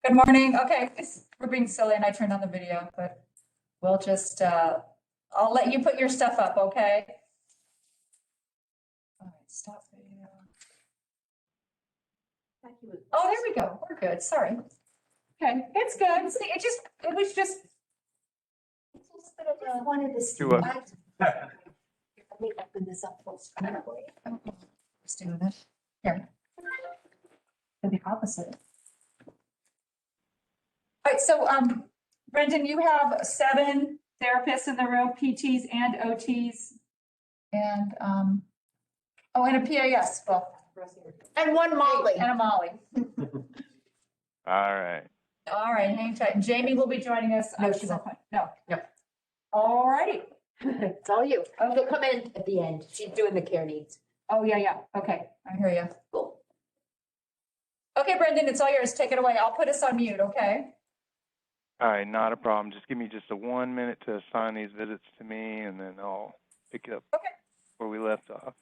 Good morning. Okay, we're being silly and I turned on the video, but we'll just, I'll let you put your stuff up, okay? All right, stop video. Oh, there we go. We're good. Sorry. Okay, it's good. See, it was just. I wanted to see. Do what? Let me open this up. Let's do this. Here. The opposite. All right, so, Brendan, you have 7 therapists in the room, PTs and OTs. And, oh, and a PAS, well. And one Molly. And a Molly. All right. All right, hang tight. And Jamie will be joining us. No, she won't. No. No. All righty. It's all you. She'll come in at the end. She's doing the care needs. Oh, yeah. Okay, I hear you. Cool. Okay, Brendan, it's all yours. Take it away. I'll put us on mute, okay? All right, not a problem. Just give me just a 1 minute to assign these visits to me, and then I'll pick it up where we left off.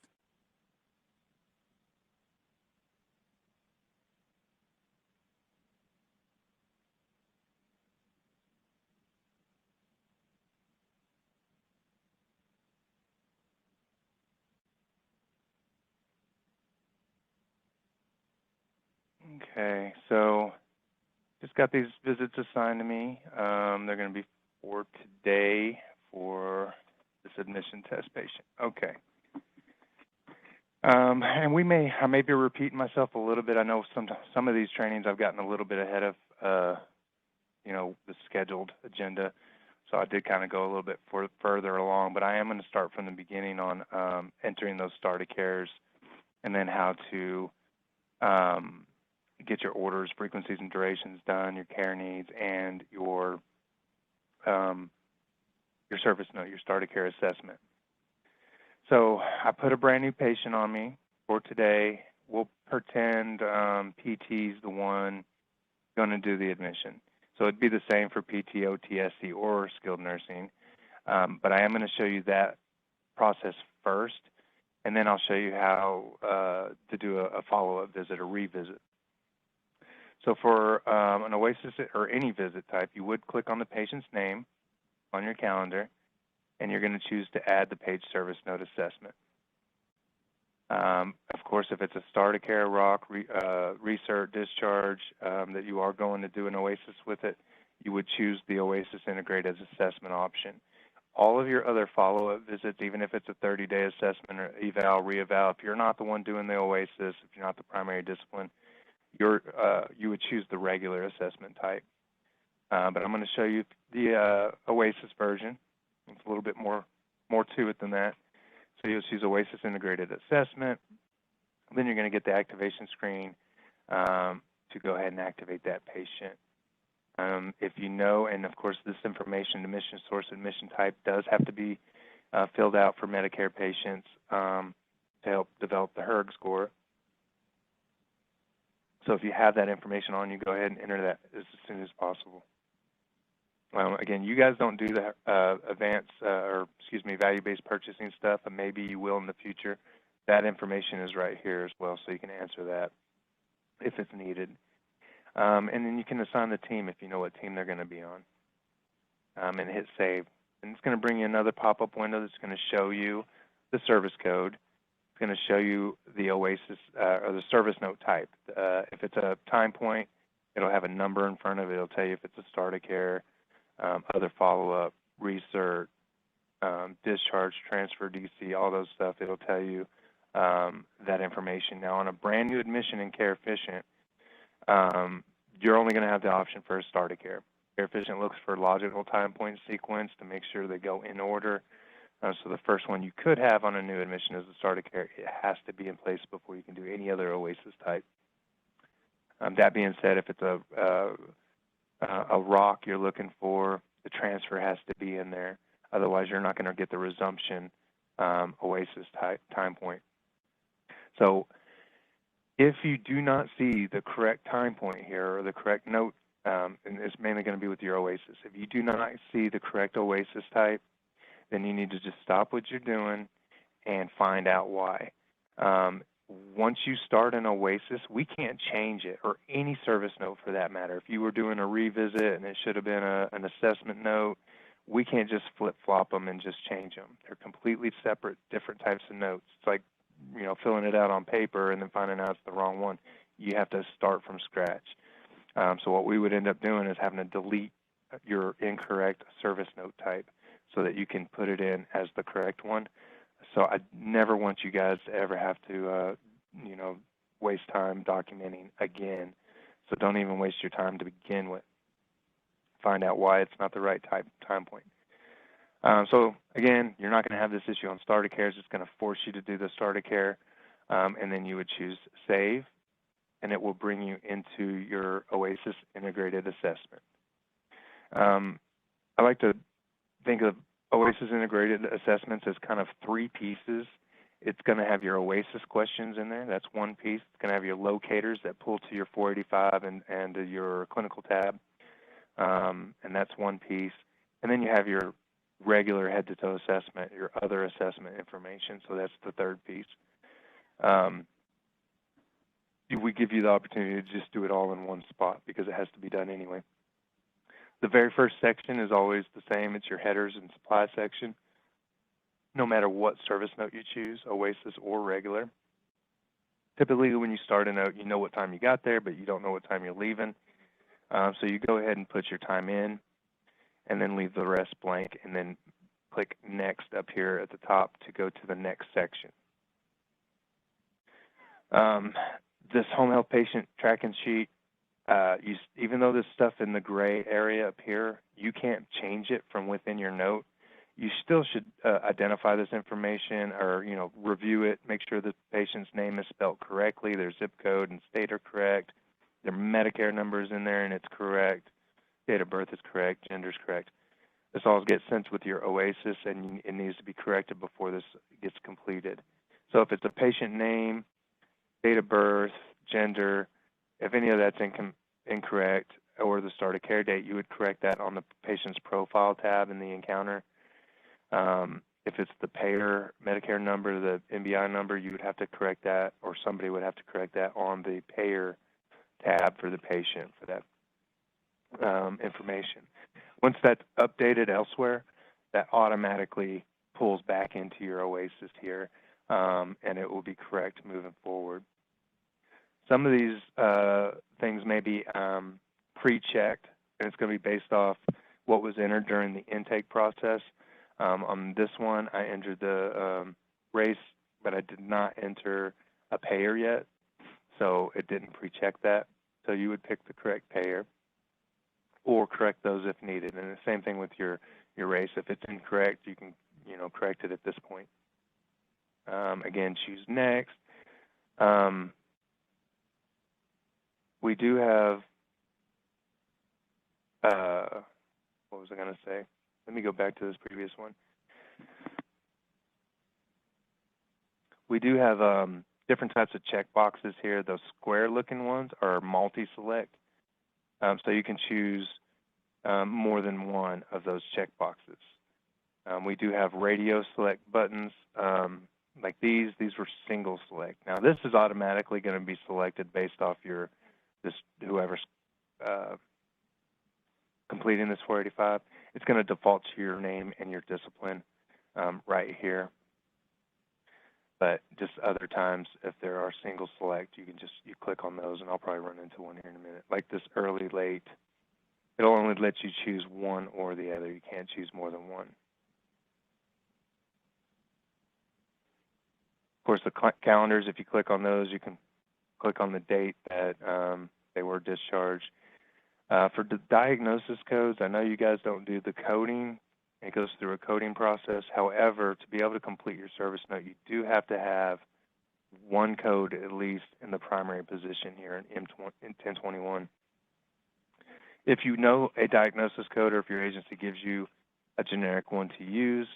Okay, so just got these visits assigned to me. They're going to be for today for this admission test patient. Okay. And I may be repeating myself a little bit. I know some of these trainings I've gotten a little bit ahead of, the scheduled agenda. So I did kind of go a little bit further along, but I am going to start from the beginning on entering those starter cares and then how to get your orders, frequencies, and durations done, your care needs, and your service note, your starter care assessment. So I put a brand new patient on me for today. We'll pretend PT's the one going to do the admission. So it'd be the same for PT, OT, SC, or skilled nursing. But I am going to show you that process first, and then I'll show you how to do a follow-up visit or revisit. So for an OASIS or any visit type, you would click on the patient's name on your calendar, and you're going to choose to add the page service note assessment. Of course, if it's a starter care, ROC, recert, discharge, that you are going to do an OASIS with it, you would choose the OASIS integrated assessment option. All of your other follow-up visits, even if it's a 30-day assessment or eval, re-eval, if you're not the one doing the OASIS, if you're not the primary discipline, you would choose the regular assessment type. But I'm going to show you the OASIS version. It's a little bit more to it than that. So you'll choose OASIS integrated assessment. Then you're going to get the activation screen to go ahead and activate that patient. If you know, and of course this information, admission source, admission type does have to be filled out for Medicare patients to help develop the HERG score. So if you have that information on you, go ahead and enter that as soon as possible. Again, you guys don't do the value-based purchasing stuff, and maybe you will in the future. That information is right here as well, so you can answer that if it's needed. And then you can assign the team if you know what team they're going to be on, and hit save. And it's going to bring you another pop-up window that's going to show you the service code. It's going to show you the OASIS or the service note type. If it's a time point, it'll have a number in front of it. It'll tell you if it's a starter care, other follow-up, recert, discharge, transfer, DC, all those stuff. It'll tell you that information. Now, on a brand new admission in Care Efficient, you're only going to have the option for a starter care. Care Efficient looks for logical time point sequence to make sure they go in order. So the first one you could have on a new admission is the starter care. It has to be in place before you can do any other OASIS type. That being said, if it's a ROC you're looking for, the transfer has to be in there. Otherwise, you're not going to get the resumption OASIS type time point. So if you do not see the correct time point here or the correct note, and it's mainly going to be with your OASIS, if you do not see the correct OASIS type, then you need to just stop what you're doing and find out why. once you start an OASIS, we can't change it, or any service note for that matter. If you were doing a revisit and it should have been an assessment note, we can't just flip-flop them and just change them. They're completely separate, different types of notes. It's like, filling it out on paper and then finding out it's the wrong one. You have to start from scratch. So what we would end up doing is having to delete your incorrect service note type so that you can put it in as the correct one. So I never want you guys to ever have to, waste time documenting again. So don't even waste your time to begin with. Find out why it's not the right time point. So again, you're not going to have this issue on starter care. It's just going to force you to do the starter care, and then you would choose save, and it will bring you into your OASIS integrated assessment. I like to think of OASIS integrated assessments as kind of three pieces. It's going to have your OASIS questions in there. That's one piece. It's going to have your locators that pull to your 485 and your clinical tab, and that's one piece. And then you have your regular head-to-toe assessment, your other assessment information, so that's the third piece. We give you the opportunity to just do it all in one spot because it has to be done anyway. The very first section is always the same. It's your headers and supply section, no matter what service note you choose, OASIS or regular. Typically, when you start a note, you know what time you got there, but you don't know what time you're leaving. So you go ahead and put your time in, and then leave the rest blank, and then click Next up here at the top to go to the next section. This home health patient tracking sheet, even though this stuff in the gray area up here, you can't change it from within your note, you still should identify this information or, review it, make sure the patient's name is spelled correctly, their zip code and state are correct, their Medicare number is in there and it's correct, date of birth is correct, gender is correct. This all gets sent with your OASIS, and it needs to be corrected before this gets completed. So if it's a patient name, date of birth, gender, if any of that's incorrect, or the start of care date, you would correct that on the patient's profile tab in the encounter. If it's the payer Medicare number, the MBI number, you would have to correct that, or somebody would have to correct that on the payer tab for the patient for that information. Once that's updated elsewhere, that automatically pulls back into your OASIS here, and it will be correct moving forward. Some of these things may be pre-checked, and it's going to be based off what was entered during the intake process. On this one, I entered the race, but I did not enter a payer yet, so it didn't pre-check that. So you would pick the correct payer or correct those if needed. And the same thing with your race. If it's incorrect, you can correct it at this point. Again, choose next. We do have, what was I going to say? Let me go back to this previous one. We do have different types of check boxes here. Those square-looking ones are multi-select. So you can choose more than one of those check boxes. We do have radio select buttons like these. These were single select. Now this is automatically going to be selected based off whoever's completing this 485. It's going to default to your name and your discipline right here. But just other times, if there are single select, you click on those, and I'll probably run into one here in a minute. Like this early, late, it'll only let you choose one or the other. You can't choose more than one. Of course, the calendars, if you click on those, you can click on the date that they were discharged. For the diagnosis codes, I know you guys don't do the coding. It goes through a coding process. However, to be able to complete your service note, you do have to have one code at least in the primary position here in 1021. If you know a diagnosis code, or if your agency gives you a generic one to use,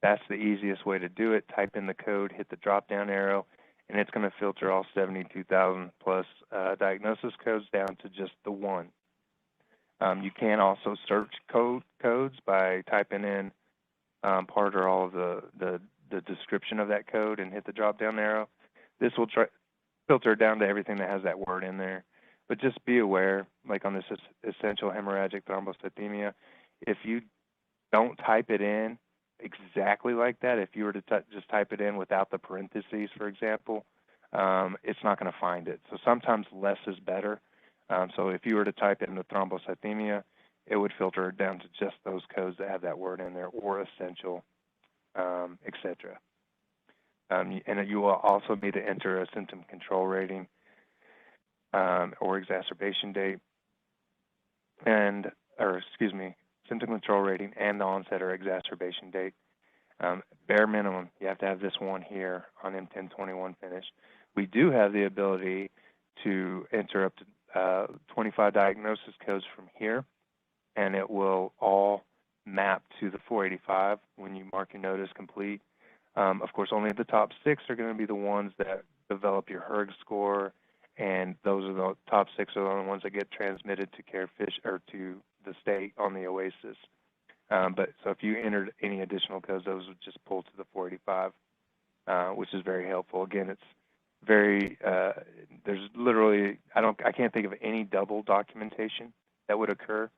that's the easiest way to do it. Type in the code, hit the drop-down arrow, and it's going to filter all 72,000 plus diagnosis codes down to just the one. You can also search codes by typing in part or all of the description of that code and hit the drop-down arrow. This will filter it down to everything that has that word in there. But just be aware, like on this essential hemorrhagic thrombocythemia, if you don't type it in exactly like that, if you were to just type it in without the parentheses, for example, it's not going to find it. So sometimes less is better. So if you were to type in the thrombocythemia, it would filter it down to just those codes that have that word in there, or essential, etc. And you will also need to enter a symptom control rating or exacerbation date, symptom control rating and the onset or exacerbation date. Bare minimum, you have to have this one here on M1021 finish. We do have the ability to enter up to 25 diagnosis codes from here, and it will all map to the 485 when you mark your note as complete. Of course, only the top 6 are going to be the ones that develop your HERG score, and those are the top 6 are the only ones that get transmitted to CareFish or to the state on the OASIS. But so if you entered any additional codes, those would just pull to the 485, which is very helpful. Again, it's very there's literally I can't think of any double documentation that would occur.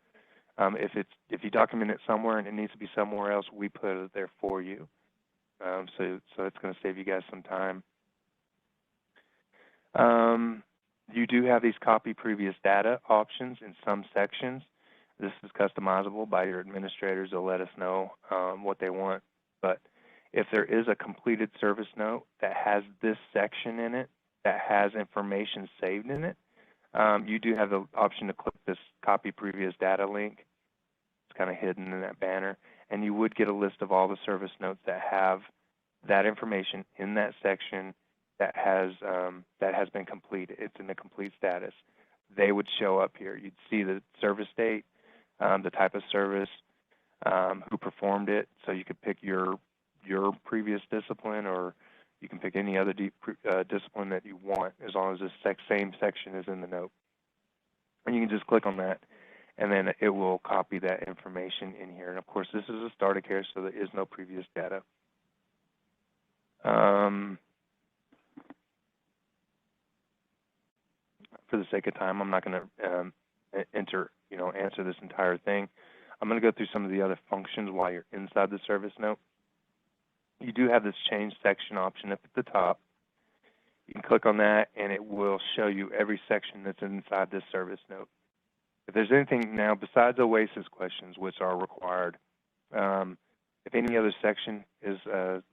If you document it somewhere and it needs to be somewhere else, we put it there for you. So it's going to save you guys some time. You do have these copy previous data options in some sections. This is customizable by your administrators. They'll let us know what they want. But if there is a completed service note that has this section in it, that has information saved in it, you do have the option to click this copy previous data link. It's kind of hidden in that banner. And you would get a list of all the service notes that have that information in that section that has been completed. It's in the complete status. They would show up here. You'd see the service date, the type of service, who performed it. So you could pick your previous discipline, or you can pick any other discipline that you want, as long as this same section is in the note. And you can just click on that, and then it will copy that information in here. And of course, this is a starter care, so there is no previous data. For the sake of time, I'm not going to answer this entire thing. I'm going to go through some of the other functions while you're inside the service note. You do have this change section option up at the top. You can click on that, and it will show you every section that's inside this service note. If there's anything now besides OASIS questions, which are required, if any other section is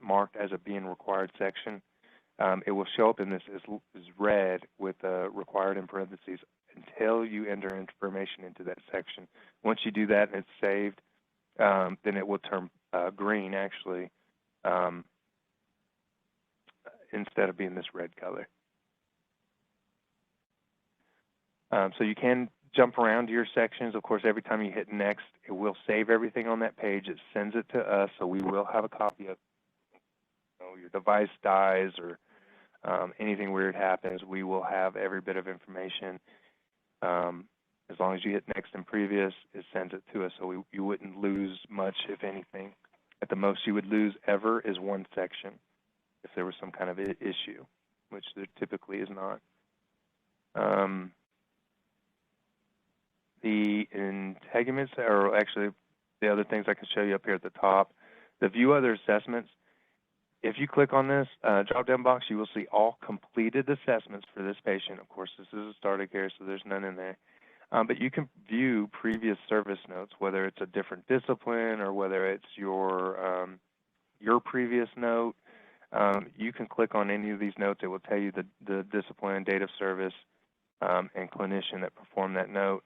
marked as a being required section, it will show up in this as red with required in parentheses until you enter information into that section. Once you do that and it's saved, then it will turn green, actually, instead of being this red color. So you can jump around to your sections. Of course, every time you hit next, it will save everything on that page. It sends it to us, so we will have a copy of your device dies or anything weird happens. We will have every bit of information. As long as you hit next and previous, it sends it to us, so you wouldn't lose much, if anything. At the most you would lose ever is one section if there was some kind of issue, which there typically is not. The integuments, or actually the other things I can show you up here at the top, the view other assessments. If you click on this drop-down box, you will see all completed assessments for this patient. Of course, this is a starter care, so there's none in there. But you can view previous service notes, whether it's a different discipline or whether it's your previous note. You can click on any of these notes. It will tell you the discipline, date of service, and clinician that performed that note,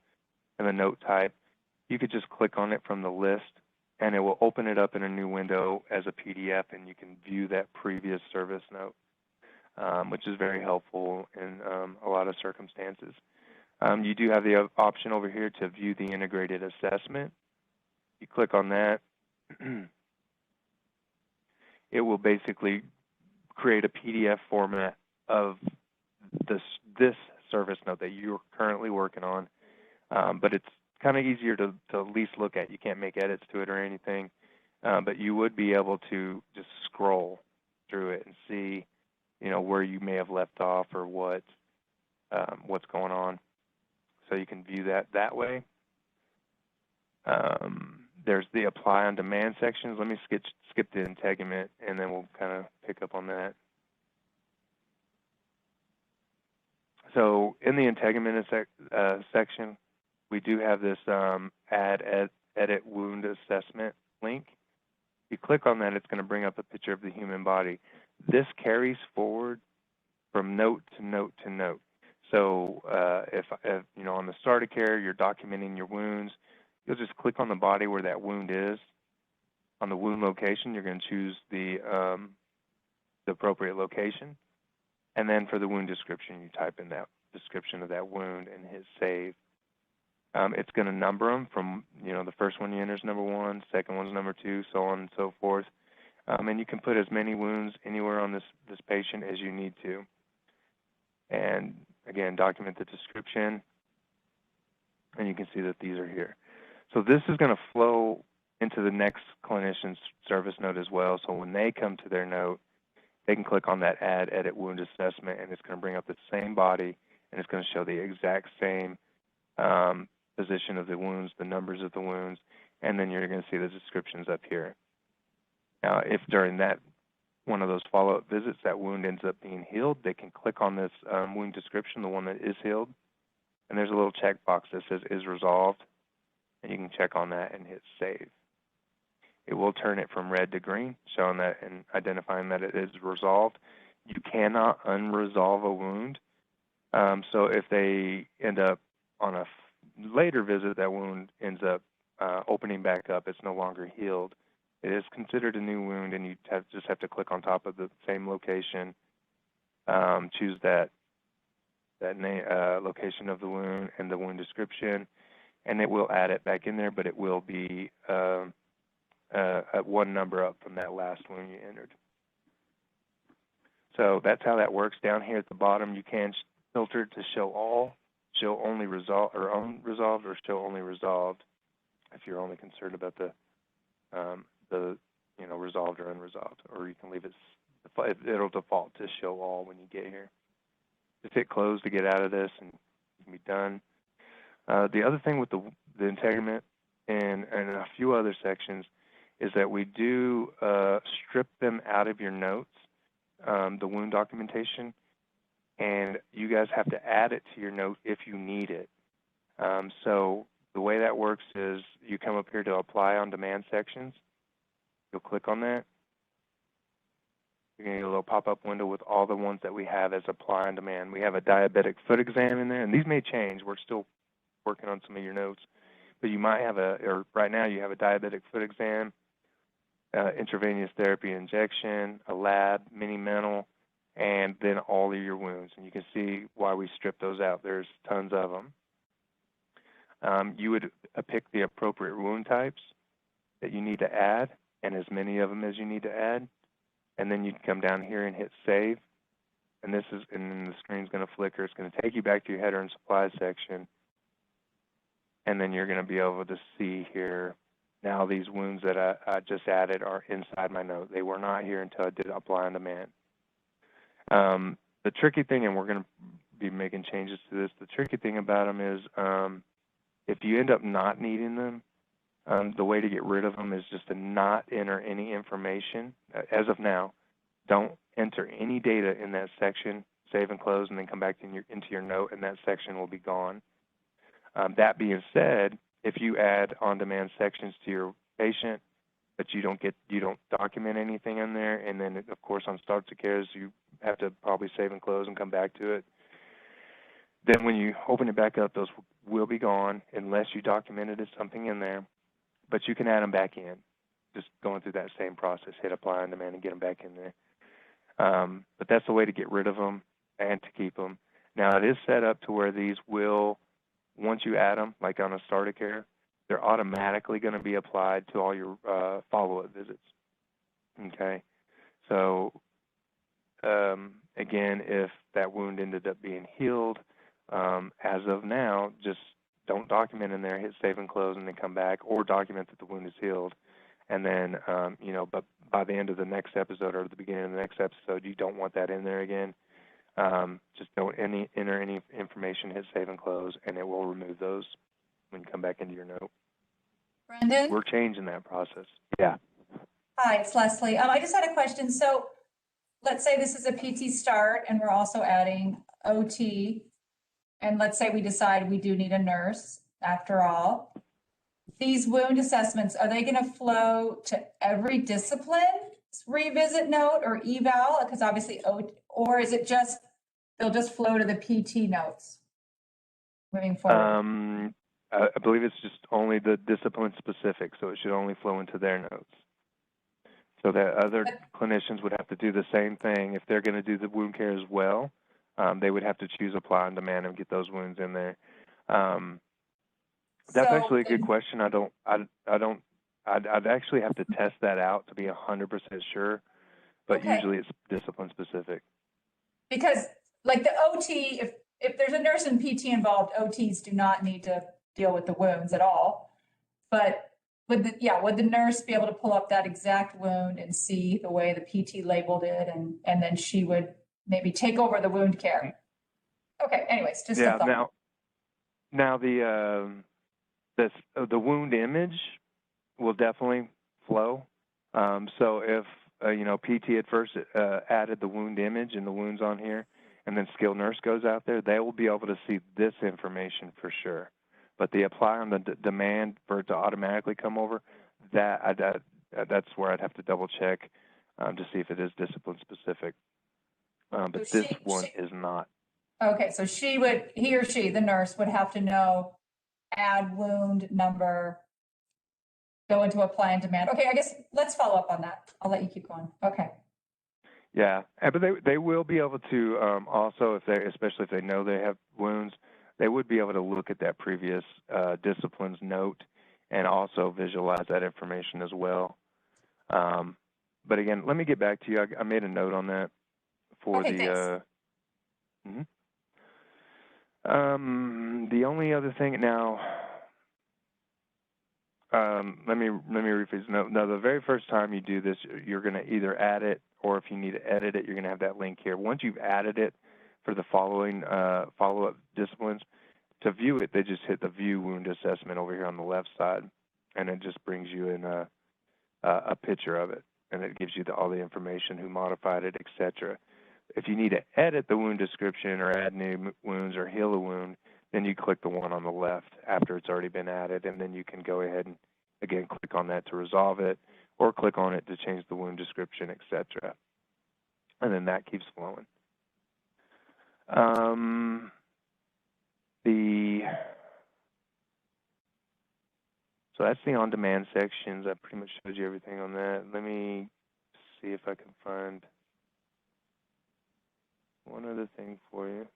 and the note type. You could just click on it from the list, and it will open it up in a new window as a PDF, and you can view that previous service note, which is very helpful in a lot of circumstances. You do have the option over here to view the integrated assessment. You click on that. It will basically create a PDF format of this service note that you're currently working on, but it's kind of easier to at least look at. You can't make edits to it or anything, but you would be able to just scroll through it and see where you may have left off or what's going on. So you can view that way. There's the apply on demand sections. Let me skip the integument, and then we'll kind of pick up on that. So in the integument section, we do have this edit wound assessment link. If you click on that, it's going to bring up a picture of the human body. This carries forward from note to note to note. So if on the start of care, you're documenting your wounds, you'll just click on the body where that wound is. On the wound location, you're going to choose the appropriate location. And then for the wound description, you type in that description of that wound and hit save. It's going to number them from, the first one you enter is number 1, second one's number 2, so on and so forth. And you can put as many wounds anywhere on this patient as you need to. And again, document the description, and you can see that these are here. So this is going to flow into the next clinician's service note as well. So when they come to their note, they can click on that Add Edit Wound Assessment, and it's going to bring up the same body, and it's going to show the exact same position of the wounds, the numbers of the wounds, and then you're going to see the descriptions up here. Now, if during that one of those follow-up visits that wound ends up being healed, they can click on this wound description, the one that is healed, and there's a little checkbox that says is resolved, and you can check on that and hit save. It will turn it from red to green, showing that and identifying that it is resolved. You cannot unresolve a wound. So if they end up on a later visit, that wound ends up opening back up, it's no longer healed. It is considered a new wound, and you just have to click on top of the same location, choose that name, location of the wound and the wound description, and it will add it back in there, but it will be one number up from that last wound you entered. So that's how that works. Down here at the bottom, you can filter to show all, show only resolved, or unresolved, or show only resolved if you're only concerned about the resolved or unresolved, or you can leave it. It'll default to show all when you get here. Just hit close to get out of this, and you can be done. The other thing with the integument and a few other sections is that we do strip them out of your notes, the wound documentation, and you guys have to add it to your note if you need it. So the way that works is you come up here to apply on demand sections. You'll click on that. You're going to get a little pop-up window with all the ones that we have as apply on demand. We have a diabetic foot exam in there, and these may change. We're still working on some of your notes. But you might have right now you have a diabetic foot exam, intravenous therapy injection, a lab, mini mental, and then all of your wounds. And you can see why we stripped those out. There's tons of them. You would pick the appropriate wound types that you need to add, and as many of them as you need to add. And then you'd come down here and hit save. And then the screen's going to flicker. It's going to take you back to your header and supply section. And then you're going to be able to see here, now these wounds that I just added are inside my note. They were not here until I did apply on demand. The tricky thing, and we're going to be making changes to this, the tricky thing about them is if you end up not needing them, the way to get rid of them is just to not enter any information. As of now, don't enter any data in that section, save and close, and then come back into your note, and that section will be gone. That being said, if you add on-demand sections to your patient, but you don't document anything in there, and then of course on starts of cares you have to probably save and close and come back to it. Then when you open it back up, those will be gone unless you documented something in there. But you can add them back in, just going through that same process. Hit apply on demand and get them back in there. But that's the way to get rid of them and to keep them. Now it is set up to where these will, once you add them, like on a start of care, they're automatically going to be applied to all your follow-up visits. Okay, so again, if that wound ended up being healed, as of now, just don't document in there, hit save and close, and then come back, or document that the wound is healed. And then, but by the end of the next episode or the beginning of the next episode, you don't want that in there again. Just don't enter any information, hit save and close, and it will remove those when you come back into your note. Brendan? We're changing that process. Yeah. Hi, it's Leslie. I just had a question. So let's say this is a PT start and we're also adding OT. And let's say we decide we do need a nurse after all. These wound assessments, are they going to flow to every discipline revisit note or eval? Because obviously, or is it just, they'll just flow to the PT notes moving forward? I believe it's just only the discipline specific, so it should only flow into their notes. So that other clinicians would have to do the same thing. If they're going to do the wound care as well, they would have to choose apply on demand and get those wounds in there. That's actually a good question. I'd actually have to test that out to be 100% sure, but usually it's discipline specific. Because like the OT, if there's a nurse and PT involved, OTs do not need to deal with the wounds at all. But would the nurse be able to pull up that exact wound and see the way the PT labeled it, and then she would maybe take over the wound care? Okay, anyways, just a thought. Now the wound image will definitely flow. So if PT at first added the wound image and the wounds on here, and then skilled nurse goes out there, they will be able to see this information for sure. But the apply on the demand for it to automatically come over, that's where I'd have to double check to see if it is discipline specific. But this one is not. Okay, so he or she, the nurse, would have to know, add wound number, go into apply and demand. Okay, I guess let's follow up on that. I'll let you keep going. Okay. Yeah, but they will be able to also, especially if they know they have wounds, they would be able to look at that previous disciplines note and also visualize that information as well. But again, let me get back to you. I made a note on that for the. The only other thing now. Let me rephrase. No, the very first time you do this, you're going to either add it, or if you need to edit it, you're going to have that link here. Once you've added it for the following follow-up disciplines, to view it, they just hit the View Wound Assessment over here on the left side, and it just brings you in a picture of it, and it gives you all the information, who modified it, etc. If you need to edit the wound description or add new wounds or heal a wound, then you click the one on the left after it's already been added, and then you can go ahead and, again, click on that to resolve it, or click on it to change the wound description, etc. And then that keeps flowing. So that's the on-demand sections. I pretty much showed you everything on that. Let me see if I can find one other thing for you.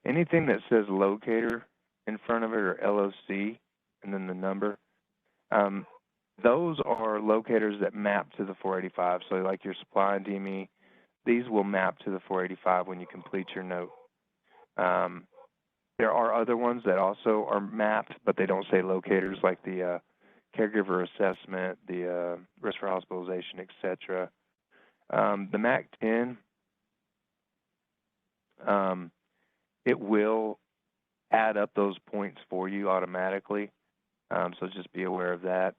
Anything that says locator in front of it, or LOC, and then the number, those are locators that map to the 485. So like your supply and DME, these will map to the 485 when you complete your note. There are other ones that also are mapped, but they don't say locators, like the caregiver assessment, the risk for hospitalization, etc. The MAC-10, it will add up those points for you automatically, so just be aware of that.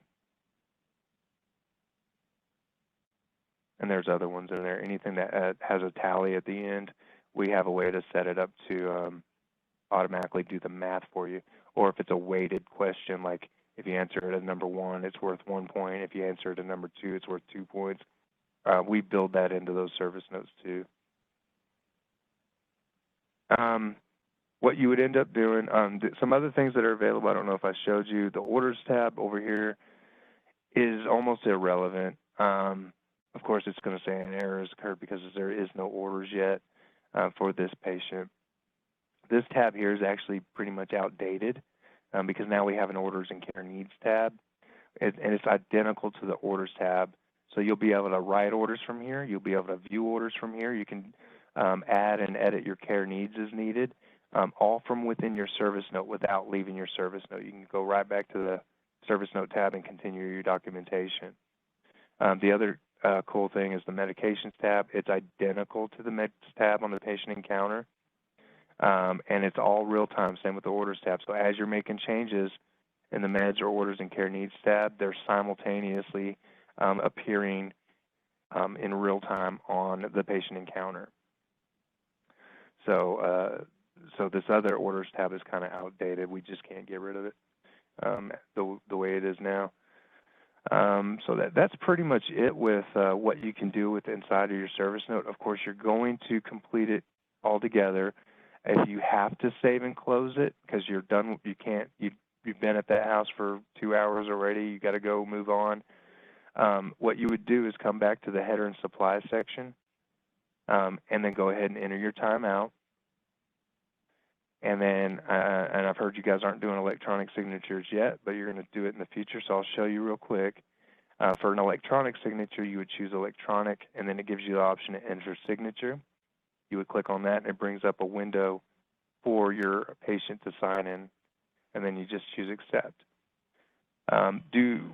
And there's other ones in there. Anything that has a tally at the end, we have a way to set it up to automatically do the math for you. Or if it's a weighted question, like if you answer it at number 1, it's worth 1 point. If you answer it at number 2, it's worth 2 points. We build that into those service notes too. What you would end up doing, some other things that are available, I don't know if I showed you, the orders tab over here is almost irrelevant. Of course, it's going to say an error has occurred because there is no orders yet for this patient. This tab here is actually pretty much outdated because now we have an orders and care needs tab, and it's identical to the orders tab. So you'll be able to write orders from here. You'll be able to view orders from here. You can add and edit your care needs as needed, all from within your service note without leaving your service note. You can go right back to the service note tab and continue your documentation. The other cool thing is the medications tab. It's identical to the meds tab on the patient encounter, and it's all real time, same with the orders tab. So as you're making changes in the meds or orders and care needs tab, they're simultaneously appearing in real time on the patient encounter. So this other orders tab is kind of outdated. We just can't get rid of it the way it is now. So that's pretty much it with what you can do with inside of your service note. Of course, you're going to complete it all together. If you have to save and close it because you're done, you've been at that house for 2 hours already, you got to go move on. What you would do is come back to the header and supplies section, and then go ahead and enter your timeout. And then, and I've heard you guys aren't doing electronic signatures yet, but you're going to do it in the future, so I'll show you real quick. For an electronic signature, you would choose electronic, and then it gives you the option to enter signature. You would click on that, and it brings up a window for your patient to sign in, and then you just choose accept.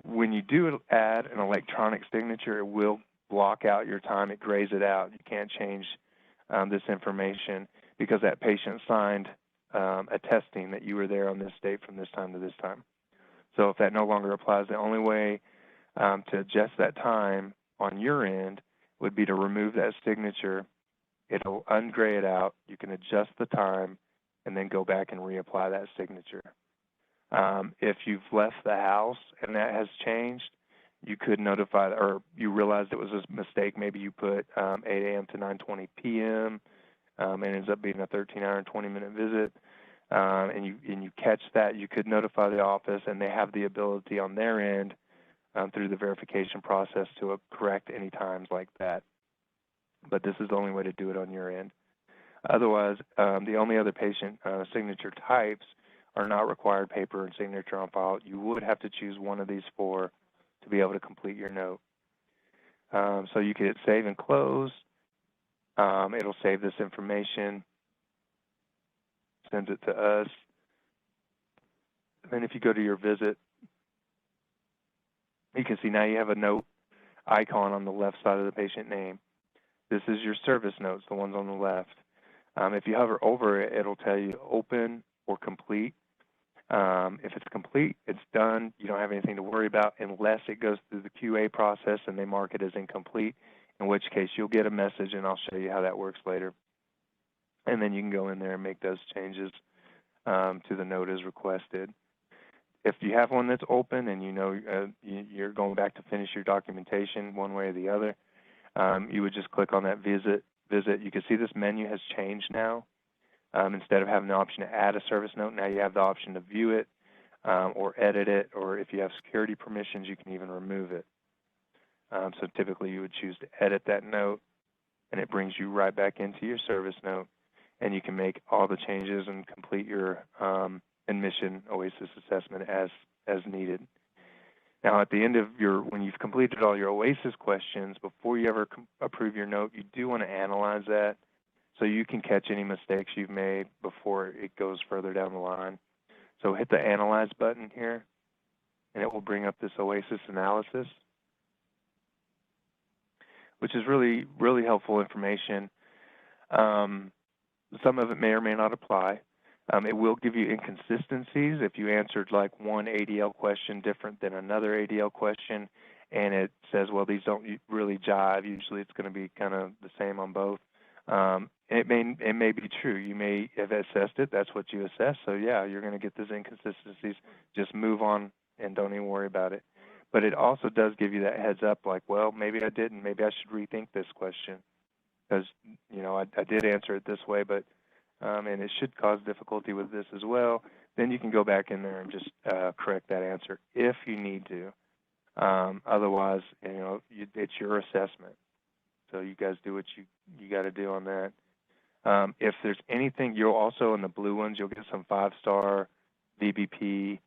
When you do add an electronic signature, it will block out your time. It grays it out. You can't change this information because that patient signed attesting that you were there on this date from this time to this time. So if that no longer applies, the only way to adjust that time on your end would be to remove that signature. It'll ungray it out. You can adjust the time and then go back and reapply that signature. If you've left the house and that has changed, you could notify, or you realized it was a mistake. Maybe you put 8 a.m. to 9:20 p.m. And it ends up being a 13-hour and 20-minute visit, and you catch that, you could notify the office, and they have the ability on their end through the verification process to correct any times like that. But this is the only way to do it on your end. Otherwise, the only other patient signature types are not required paper and signature on file. You would have to choose one of these four to be able to complete your note. So you can hit save and close. It'll save this information, sends it to us. And then if you go to your visit, you can see now you have a note icon on the left side of the patient name. This is your service notes, the ones on the left. If you hover over it, it'll tell you open or complete. If it's complete, it's done. You don't have anything to worry about unless it goes through the QA process and they mark it as incomplete, in which case you'll get a message, and I'll show you how that works later. And then you can go in there and make those changes to the note as requested. If you have one that's open and you know you're going back to finish your documentation one way or the other, you would just click on that visit. You can see this menu has changed now. Instead of having the option to add a service note, now you have the option to view it or edit it, or if you have security permissions, you can even remove it. So typically you would choose to edit that note, and it brings you right back into your service note, and you can make all the changes and complete your admission OASIS assessment as needed. Now at the end of when you've completed all your OASIS questions, before you ever approve your note, you do want to analyze that so you can catch any mistakes you've made before it goes further down the line. So hit the Analyze button here, and it will bring up this OASIS analysis, which is really, really helpful information. Some of it may or may not apply. It will give you inconsistencies if you answered like one ADL question different than another ADL question, and it says, well, these don't really jive. Usually it's going to be kind of the same on both. It may be true. You may have assessed it. That's what you assess. So yeah, you're going to get those inconsistencies. Just move on and don't even worry about it. But it also does give you that heads up, like, well, maybe I didn't. Maybe I should rethink this question because I did answer it this way, but and it should cause difficulty with this as well. Then you can go back in there and just correct that answer if you need to. Otherwise, it's your assessment. So you guys do what you got to do on that. If there's anything, you'll also, in the blue ones, you'll get some 5-star VBP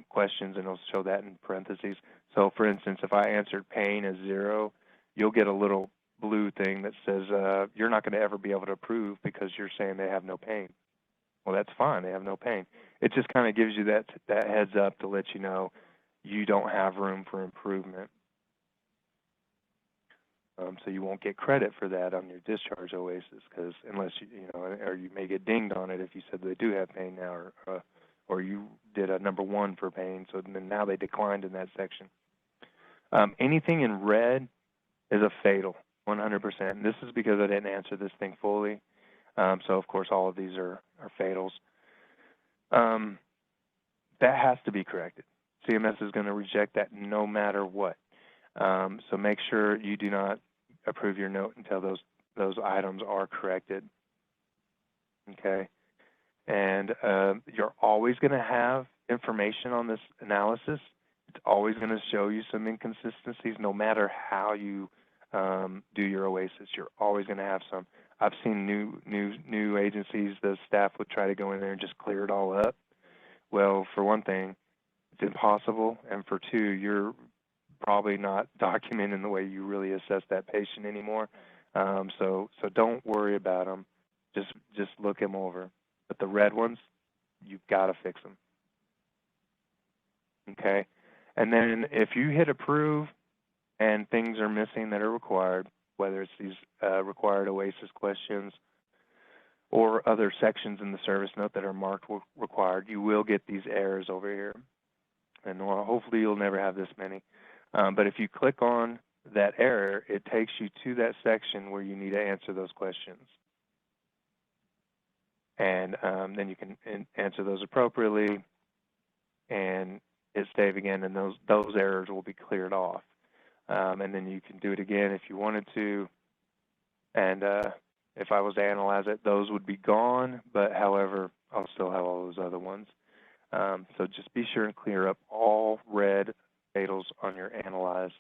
questions, and it'll show that in parentheses. So for instance, if I answered pain as 0, you'll get a little blue thing that says you're not going to ever be able to approve because you're saying they have no pain. Well, that's fine. They have no pain. It just kind of gives you that heads up to let you know you don't have room for improvement. So you won't get credit for that on your discharge OASIS, because unless you know, or you may get dinged on it if you said they do have pain now, or you did a number 1 for pain, so then now they declined in that section. Anything in red is a fatal, 100%. And this is because I didn't answer this thing fully. So of course all of these are fatals. That has to be corrected. CMS is going to reject that no matter what. So make sure you do not approve your note until those items are corrected. Okay, and you're always going to have information on this analysis. It's always going to show you some inconsistencies, no matter how you do your OASIS. You're always going to have some. I've seen new agencies, the staff would try to go in there and just clear it all up. Well, for one thing, it's impossible, and for two, you're probably not documenting the way you really assess that patient anymore. So don't worry about them. Just look them over. But the red ones, you've got to fix them. Okay? And then if you hit approve and things are missing that are required, whether it's these required OASIS questions or other sections in the service note that are marked required, you will get these errors over here. And hopefully you'll never have this many. But if you click on that error, it takes you to that section where you need to answer those questions. And then you can answer those appropriately and hit save again, and those errors will be cleared off. And then you can do it again if you wanted to. And if I was to analyze it, those would be gone, but however, I'll still have all those other ones. So just be sure and clear up all red fatals on your analyze.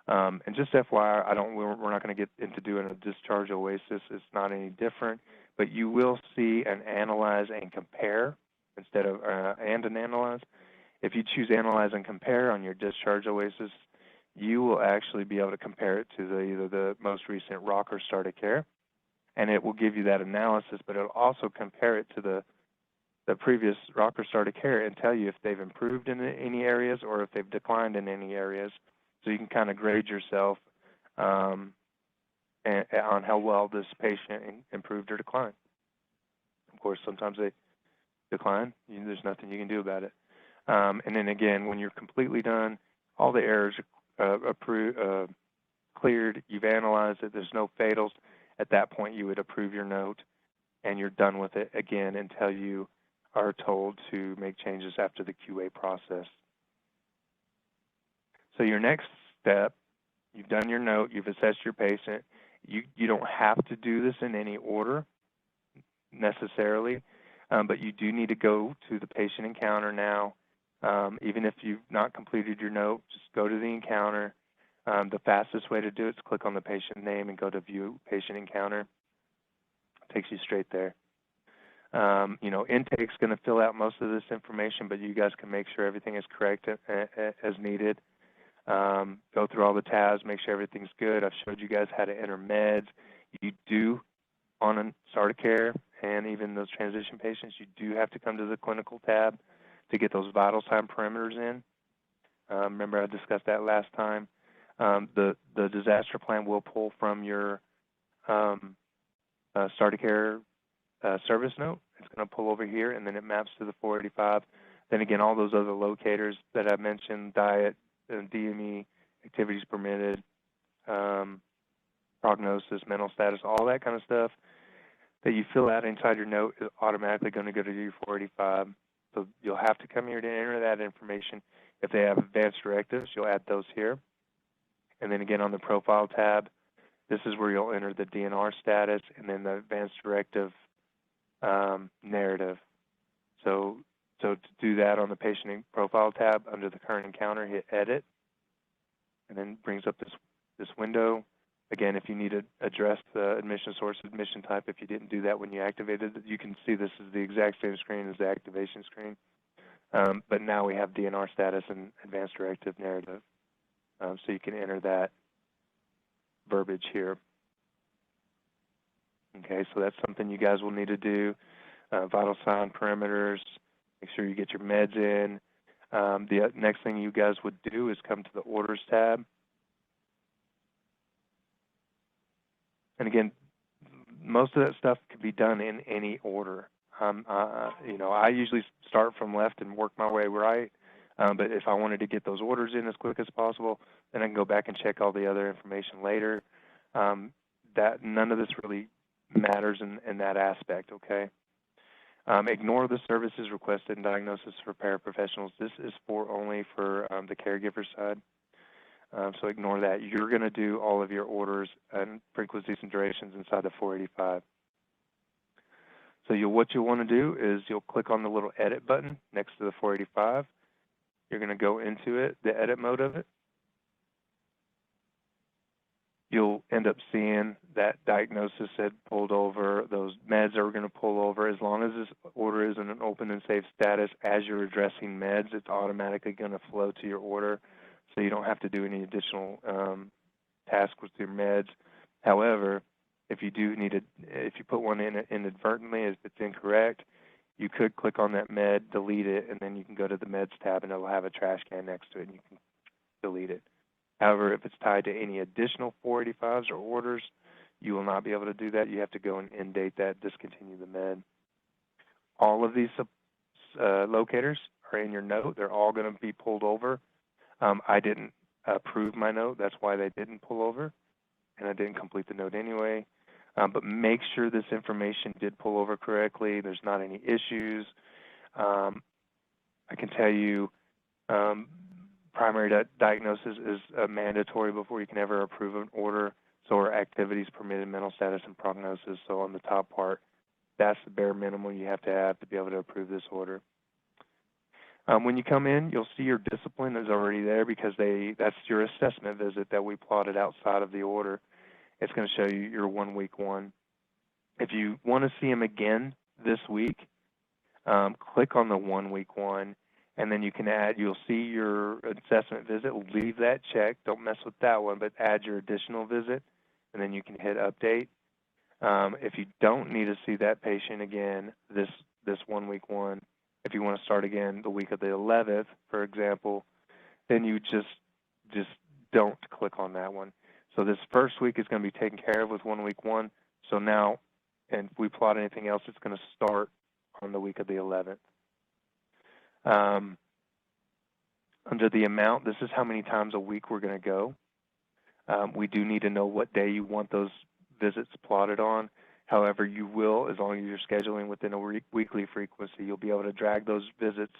And just FYI, we're not going to get into doing a discharge OASIS. It's not any different, but you will see an analyze and compare instead of and an analyze. If you choose analyze and compare on your discharge OASIS, you will actually be able to compare it to either the most recent rocker start of care, and it will give you that analysis, but it'll also compare it to the previous rocker start of care and tell you if they've improved in any areas or if they've declined in any areas. So you can kind of grade yourself on how well this patient improved or declined. Of course, sometimes they decline. There's nothing you can do about it. And then again, when you're completely done, all the errors are cleared, you've analyzed it, there's no fatals. At that point, you would approve your note, and you're done with it again until you are told to make changes after the QA process. So your next step, you've done your note, you've assessed your patient. You don't have to do this in any order necessarily, but you do need to go to the patient encounter now. Even if you've not completed your note, just go to the encounter. The fastest way to do it is click on the patient name and go to View Patient Encounter. It takes you straight there. Intake's going to fill out most of this information, but you guys can make sure everything is correct as needed. Go through all the tabs, make sure everything's good. I've showed you guys how to enter meds. You do, on a start of care and even those transition patients, you do have to come to the clinical tab to get those vital sign parameters in. Remember I discussed that last time. The disaster plan will pull from your start of care service note. It's going to pull over here, and then it maps to the 485. Then again, all those other locators that I mentioned, diet, DME, activities permitted, prognosis, mental status, all that kind of stuff that you fill out inside your note is automatically going to go to your 485. So you'll have to come here to enter that information. If they have advanced directives, you'll add those here. And then again on the profile tab, this is where you'll enter the DNR status and then the advanced directive narrative. So to do that on the patient profile tab under the current encounter, hit edit, and then brings up this window. Again, if you need to address the admission source, admission type, if you didn't do that when you activated it, you can see this is the exact same screen as the activation screen. But now we have DNR status and advanced directive narrative. So you can enter that verbiage here. Okay, so that's something you guys will need to do. Vital sign perimeters, make sure you get your meds in. The next thing you guys would do is come to the orders tab. And again, most of that stuff can be done in any order. You know, I usually start from left and work my way right. But if I wanted to get those orders in as quick as possible, then I can go back and check all the other information later. That none of this really matters in that aspect, okay? Ignore the services requested and diagnosis for paraprofessionals. This is only for the caregiver side. So ignore that. You're going to do all of your orders and frequencies and durations inside the 485. So what you'll want to do is you'll click on the little edit button next to the 485. You're going to go into it, the edit mode of it. You'll end up seeing that diagnosis had pulled over. Those meds are going to pull over. As long as this order is in an open and safe status, as you're addressing meds, it's automatically going to flow to your order, so you don't have to do any additional tasks with your meds. However, if you put one in inadvertently, if it's incorrect, you could click on that med, delete it, and then you can go to the meds tab and it'll have a trash can next to it and you can delete it. However, if it's tied to any additional 485s or orders, you will not be able to do that. You have to go and end date that, discontinue the med. All of these locators are in your note. They're all going to be pulled over. I didn't approve my note. That's why they didn't pull over, and I didn't complete the note anyway. But make sure this information did pull over correctly. There's not any issues. I can tell you primary diagnosis is mandatory before you can ever approve an order. So are activities, permitted mental status, and prognosis. So on the top part, that's the bare minimum you have to be able to approve this order. When you come in, you'll see your discipline is already there because that's your assessment visit that we plotted outside of the order. It's going to show you your 1 week one. If you want to see them again this week, click on the 1 week one, and then you can you'll see your assessment visit. Leave that check. Don't mess with that one, but add your additional visit, and then you can hit update. If you don't need to see that patient again this 1 week one, if you want to start again the week of the 11th, for example, then you just don't click on that one. So this first week is going to be taken care of with 1 week one. So now, and if we plot anything else, it's going to start on the week of the 11th. Under the amount, this is how many times a week we're going to go. We do need to know what day you want those visits plotted on. However, you will, as long as you're scheduling within a weekly frequency, you'll be able to drag those visits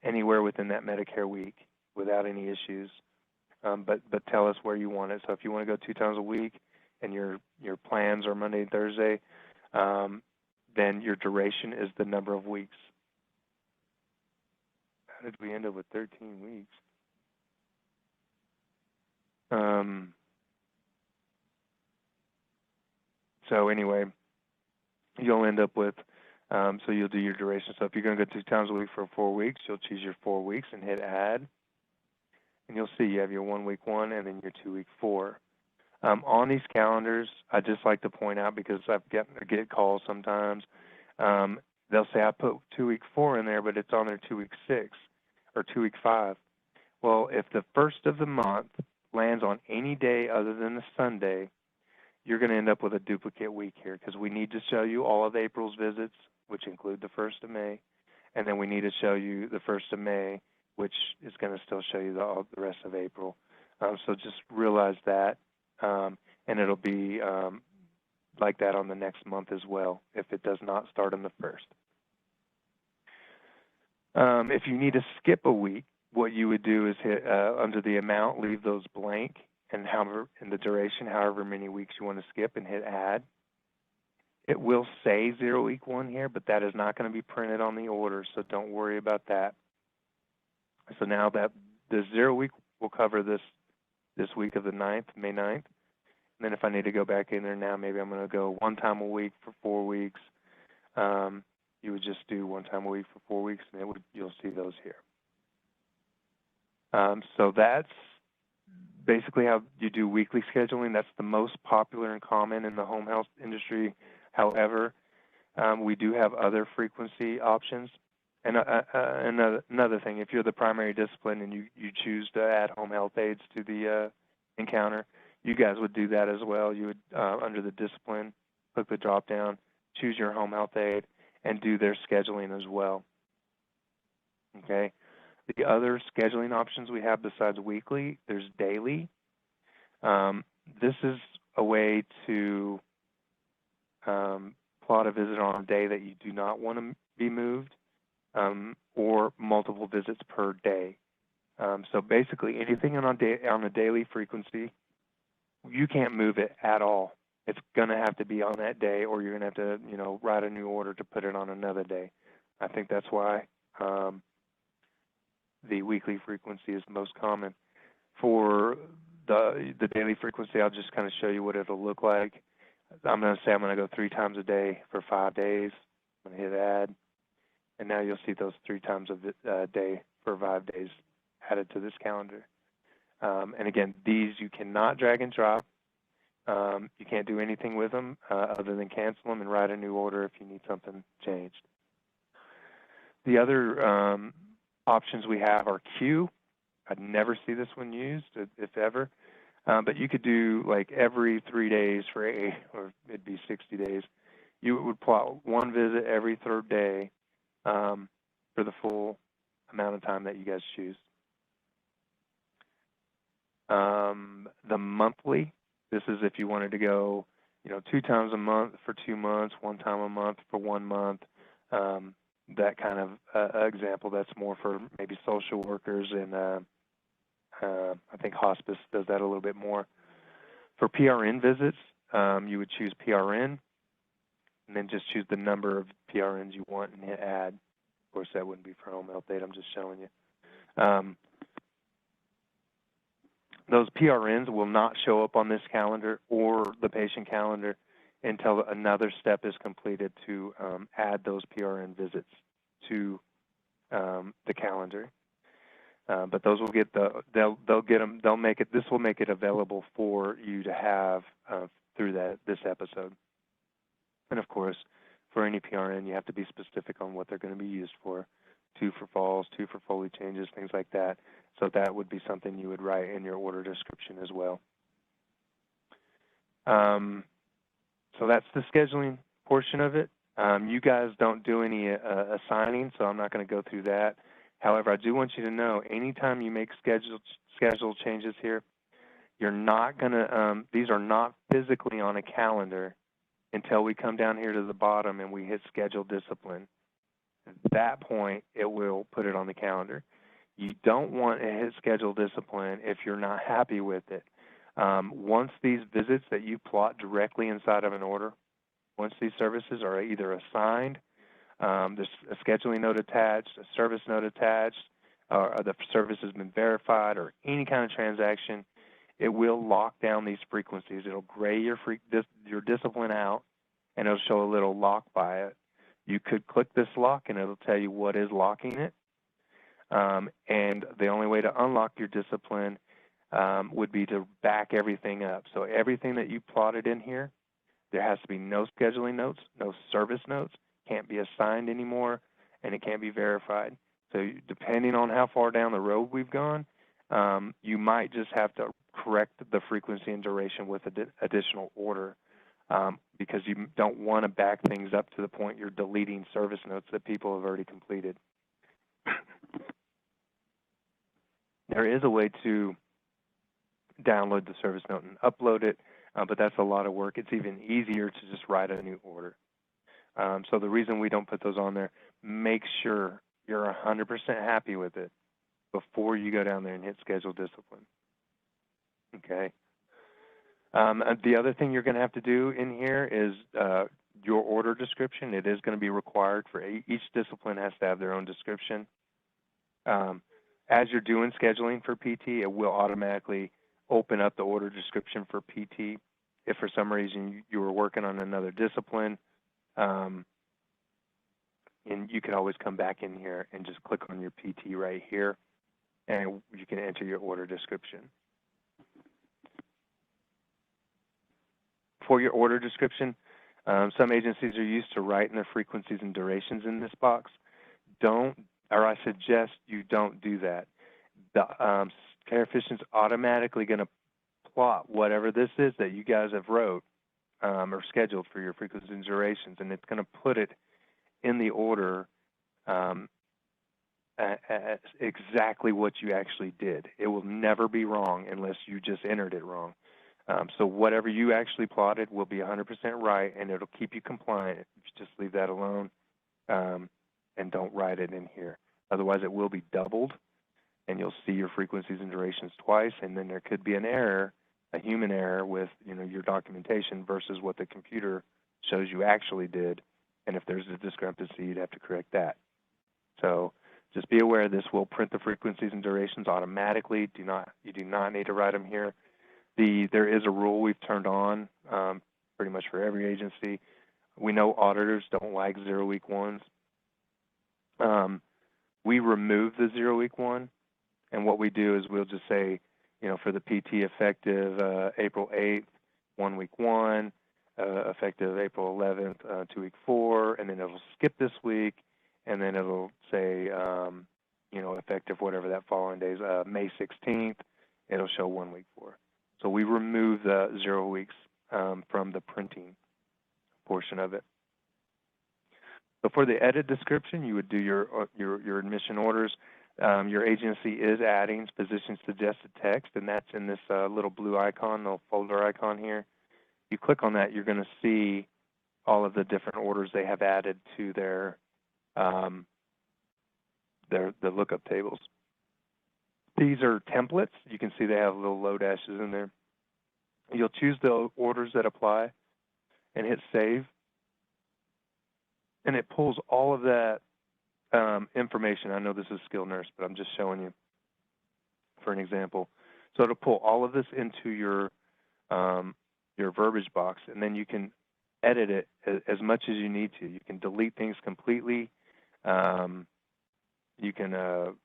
anywhere within that Medicare week without any issues. But tell us where you want it. So if you want to go 2 times a week and your plans are Monday and Thursday, then your duration is the number of weeks. How did we end up with 13 weeks? So anyway, you'll end up with, so you'll do your duration. So if you're going to go 2 times a week for 4 weeks, you'll choose your 4 weeks and hit add. And you'll see you have your 1 week one and then your 2 week 4. On these calendars, I just like to point out, because I get calls sometimes, they'll say I put 2 week 4 in there, but it's on their 2 week 6 or 2 week 5. Well, if the first of the month lands on any day other than the Sunday, you're going to end up with a duplicate week here, because we need to show you all of April's visits, which include the 1st of May, and then we need to show you the 1st of May, which is going to still show you the rest of April. So just realize that, and it'll be like that on the next month as well, if it does not start on the 1st. If you need to skip a week, what you would do is hit under the amount, leave those blank, and in the duration, however many weeks you want to skip, and hit add. It will say 0 week 1 here, but that is not going to be printed on the order, so don't worry about that. So now that the 0 week will cover this week of the 9th, May 9th. And then if I need to go back in there now, maybe I'm going to go 1 time a week for 4 weeks. You would just do 1 time a week for 4 weeks, and you'll see those here. So that's basically how you do weekly scheduling. That's the most popular and common in the home health industry. However, we do have other frequency options. And another thing, if you're the primary discipline and you choose to add home health aides to the encounter, you guys would do that as well. You would, under the discipline, click the drop down, choose your home health aide, and do their scheduling as well. Okay. The other scheduling options we have besides weekly, there's daily. This is a way to plot a visit on a day that you do not want to be moved, or multiple visits per day. So basically, anything on a daily frequency, you can't move it at all. It's going to have to be on that day, or you're going to have to, write a new order to put it on another day. I think that's why the weekly frequency is most common. For the daily frequency, I'll just kind of show you what it'll look like. I'm going to say I'm going to go 3 times a day for 5 days. I'm going to hit add, and now you'll see those 3 times a day for 5 days added to this calendar. And again, these you cannot drag and drop. You can't do anything with them other than cancel them and write a new order if you need something changed. The other options we have are queue. I'd never see this one used, if ever. But you could do like every 3 days or it'd be 60 days. You would plot 1 visit every 3rd day for the full amount of time that you guys choose. The monthly, this is if you wanted to go, 2 times a month for 2 months, 1 time a month for 1 month. That kind of example, that's more for maybe social workers, and I think hospice does that a little bit more. For PRN visits, you would choose PRN, and then just choose the number of PRNs you want and hit add. Of course, that wouldn't be for home health aide, I'm just showing you. Those PRNs will not show up on this calendar or the patient calendar until another step is completed to add those PRN visits to the calendar. But those will get they'll get them. They'll make it. This will make it available for you to have through this episode. And of course, for any PRN, you have to be specific on what they're going to be used for. 2 for falls, 2 for Foley changes, things like that. So that would be something you would write in your order description as well. So that's the scheduling portion of it. You guys don't do any assigning, so I'm not going to go through that. However, I do want you to know, anytime you make schedule changes here, you're not going to, these are not physically on a calendar until we come down here to the bottom and we hit schedule discipline. At that point, it will put it on the calendar. You don't want to hit schedule discipline if you're not happy with it. Once these visits that you plot directly inside of an order, once these services are either assigned, there's a scheduling note attached, a service note attached, or the service has been verified, or any kind of transaction, it will lock down these frequencies. It'll gray your discipline out, and it'll show a little lock by it. You could click this lock, and it'll tell you what is locking it. And the only way to unlock your discipline would be to back everything up. So everything that you plotted in here, there has to be no scheduling notes, no service notes, can't be assigned anymore, and it can't be verified. So depending on how far down the road we've gone, you might just have to correct the frequency and duration with an additional order, because you don't want to back things up to the point you're deleting service notes that people have already completed. There is a way to download the service note and upload it, but that's a lot of work. It's even easier to just write a new order. So the reason we don't put those on there, make sure you're 100% happy with it before you go down there and hit schedule discipline. Okay. The other thing you're going to have to do in here is your order description. It is going to be required for each discipline has to have their own description. As you're doing scheduling for PT, it will automatically open up the order description for PT. If for some reason you were working on another discipline, and you can always come back in here and just click on your PT right here, and you can enter your order description. For your order description, Some agencies are used to writing their frequencies and durations in this box. I suggest you don't do that. The care efficient's automatically going to plot whatever this is that you guys have wrote or scheduled for your frequencies and durations, and it's going to put it in the order exactly what you actually did. It will never be wrong unless you just entered it wrong. So whatever you actually plotted will be 100% right, and it'll keep you compliant if you just leave that alone and don't write it in here. Otherwise, it will be doubled, and you'll see your frequencies and durations twice, and then there could be an error, a human error with your documentation versus what the computer shows you actually did. And if there's a discrepancy, you'd have to correct that. So just be aware this will print the frequencies and durations automatically. You do not need to write them here. There is a rule we've turned on pretty much for every agency. We know auditors don't like 0-week ones. We remove the 0-week one, and what we do is we'll just say, for the PT effective April 8th, 1 week 1, effective April 11th, 2 week 4, and then it'll skip this week, and then it'll say, effective whatever that following day is, May 16th, it'll show 1 week 4. So we remove the 0 weeks from the printing portion of it. So for the edit description, you would do your admission orders. Your agency is adding physician suggested text, and that's in this little blue icon, the folder icon here. You click on that, you're going to see all of the different orders they have added to their the lookup tables. These are templates. You can see they have little low dashes in there. You'll choose the orders that apply and hit save, and it pulls all of that information. I know this is skilled nurse, but I'm just showing you for an example. So it'll pull all of this into your verbiage box, and then you can edit it as much as you need to. You can delete things completely. You can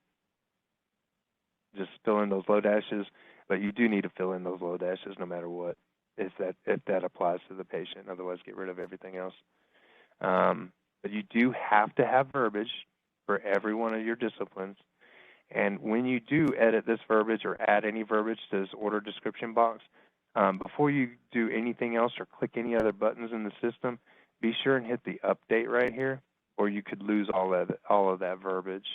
just fill in those low dashes, but you do need to fill in those low dashes no matter what, if that applies to the patient. Otherwise, get rid of everything else. But you do have to have verbiage for every one of your disciplines. And when you do edit this verbiage or add any verbiage to this order description box, before you do anything else or click any other buttons in the system, be sure and hit the update right here, or you could lose all of that verbiage.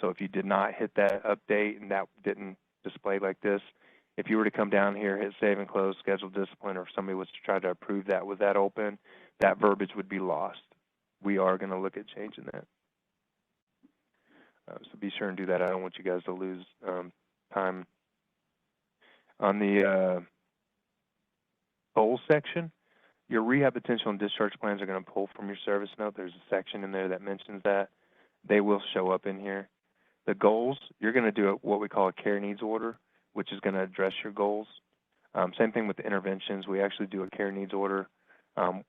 So if you did not hit that update and that didn't display like this, if you were to come down here, hit save and close, schedule discipline, or if somebody was to try to approve that with that open, that verbiage would be lost. We are going to look at changing that. So be sure and do that. I don't want you guys to lose time. On the goals section, your rehab potential and discharge plans are going to pull from your service note. There's a section in there that mentions that. They will show up in here. The goals, you're going to do what we call a care needs order, which is going to address your goals. Same thing with the interventions. We actually do a care needs order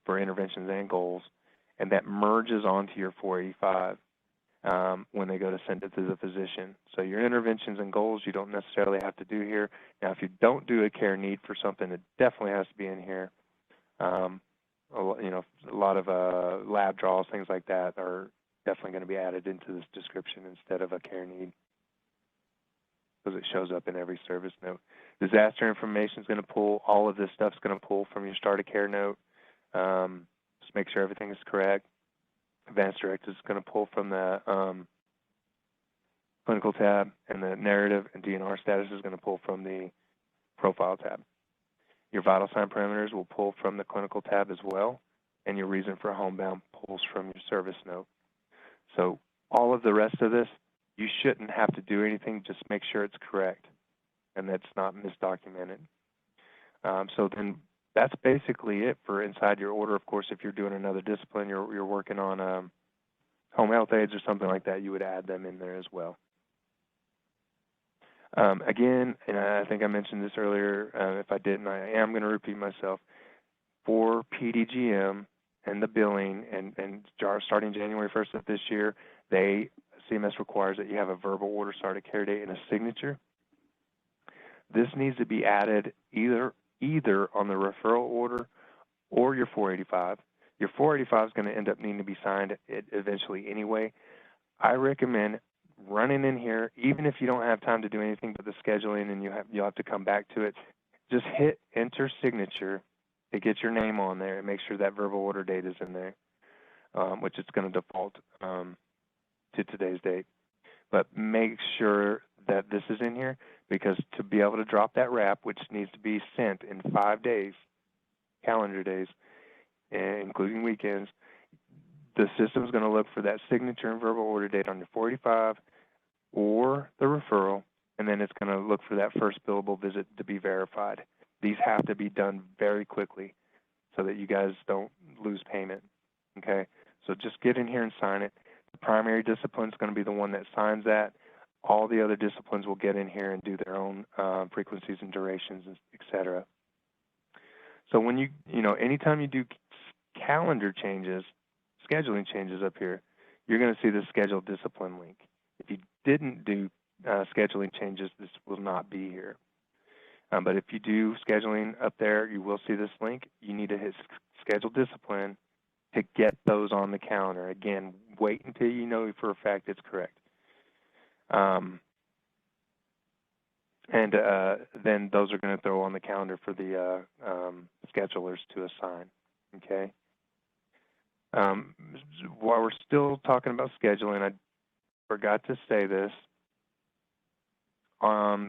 for interventions and goals, and that merges onto your 485 when they go to send it to the physician. So your interventions and goals you don't necessarily have to do here. Now, if you don't do a care need for something, it definitely has to be in here. A lot of lab draws, things like that, are definitely going to be added into this description instead of a care need, because it shows up in every service note. Disaster information is going to pull. All of this stuff is going to pull from your start of care note. Just make sure everything is correct. Advanced directives is going to pull from the clinical tab, and the narrative and DNR status is going to pull from the profile tab. Your vital sign parameters will pull from the clinical tab as well, and your reason for homebound pulls from your service note. So all of the rest of this, you shouldn't have to do anything. Just make sure it's correct and that's not misdocumented. So then that's basically it for inside your order. Of course, if you're doing another discipline, you're working on home health aides or something like that, you would add them in there as well. Again, and I think I mentioned this earlier, if I didn't, I am going to repeat myself. For PDGM and the billing, and starting January 1st of this year, CMS requires that you have a verbal order, start of care date, and a signature. This needs to be added either on the referral order or your 485. Your 485 is going to end up needing to be signed eventually anyway. I recommend running in here, even if you don't have time to do anything but the scheduling and you'll have to come back to it. Just hit enter signature to get your name on there and make sure that verbal order date is in there, which it's going to default to today's date. But make sure that this is in here, because to be able to drop that wrap, which needs to be sent in 5 days, calendar days, including weekends, the system is going to look for that signature and verbal order date on your 485 or the referral, and then it's going to look for that first billable visit to be verified. These have to be done very quickly so that you guys don't lose payment, okay? So just get in here and sign it. The primary discipline is going to be the one that signs that. All the other disciplines will get in here and do their own frequencies and durations, et cetera. So when anytime you do calendar changes, scheduling changes up here, you're going to see the schedule discipline link. If you didn't do scheduling changes, this will not be here. But if you do scheduling up there, you will see this link. You need to hit schedule discipline to get those on the calendar. Again, wait until you know for a fact it's correct. Then those are going to throw on the calendar for the schedulers to assign, okay? While we're still talking about scheduling, I forgot to say this.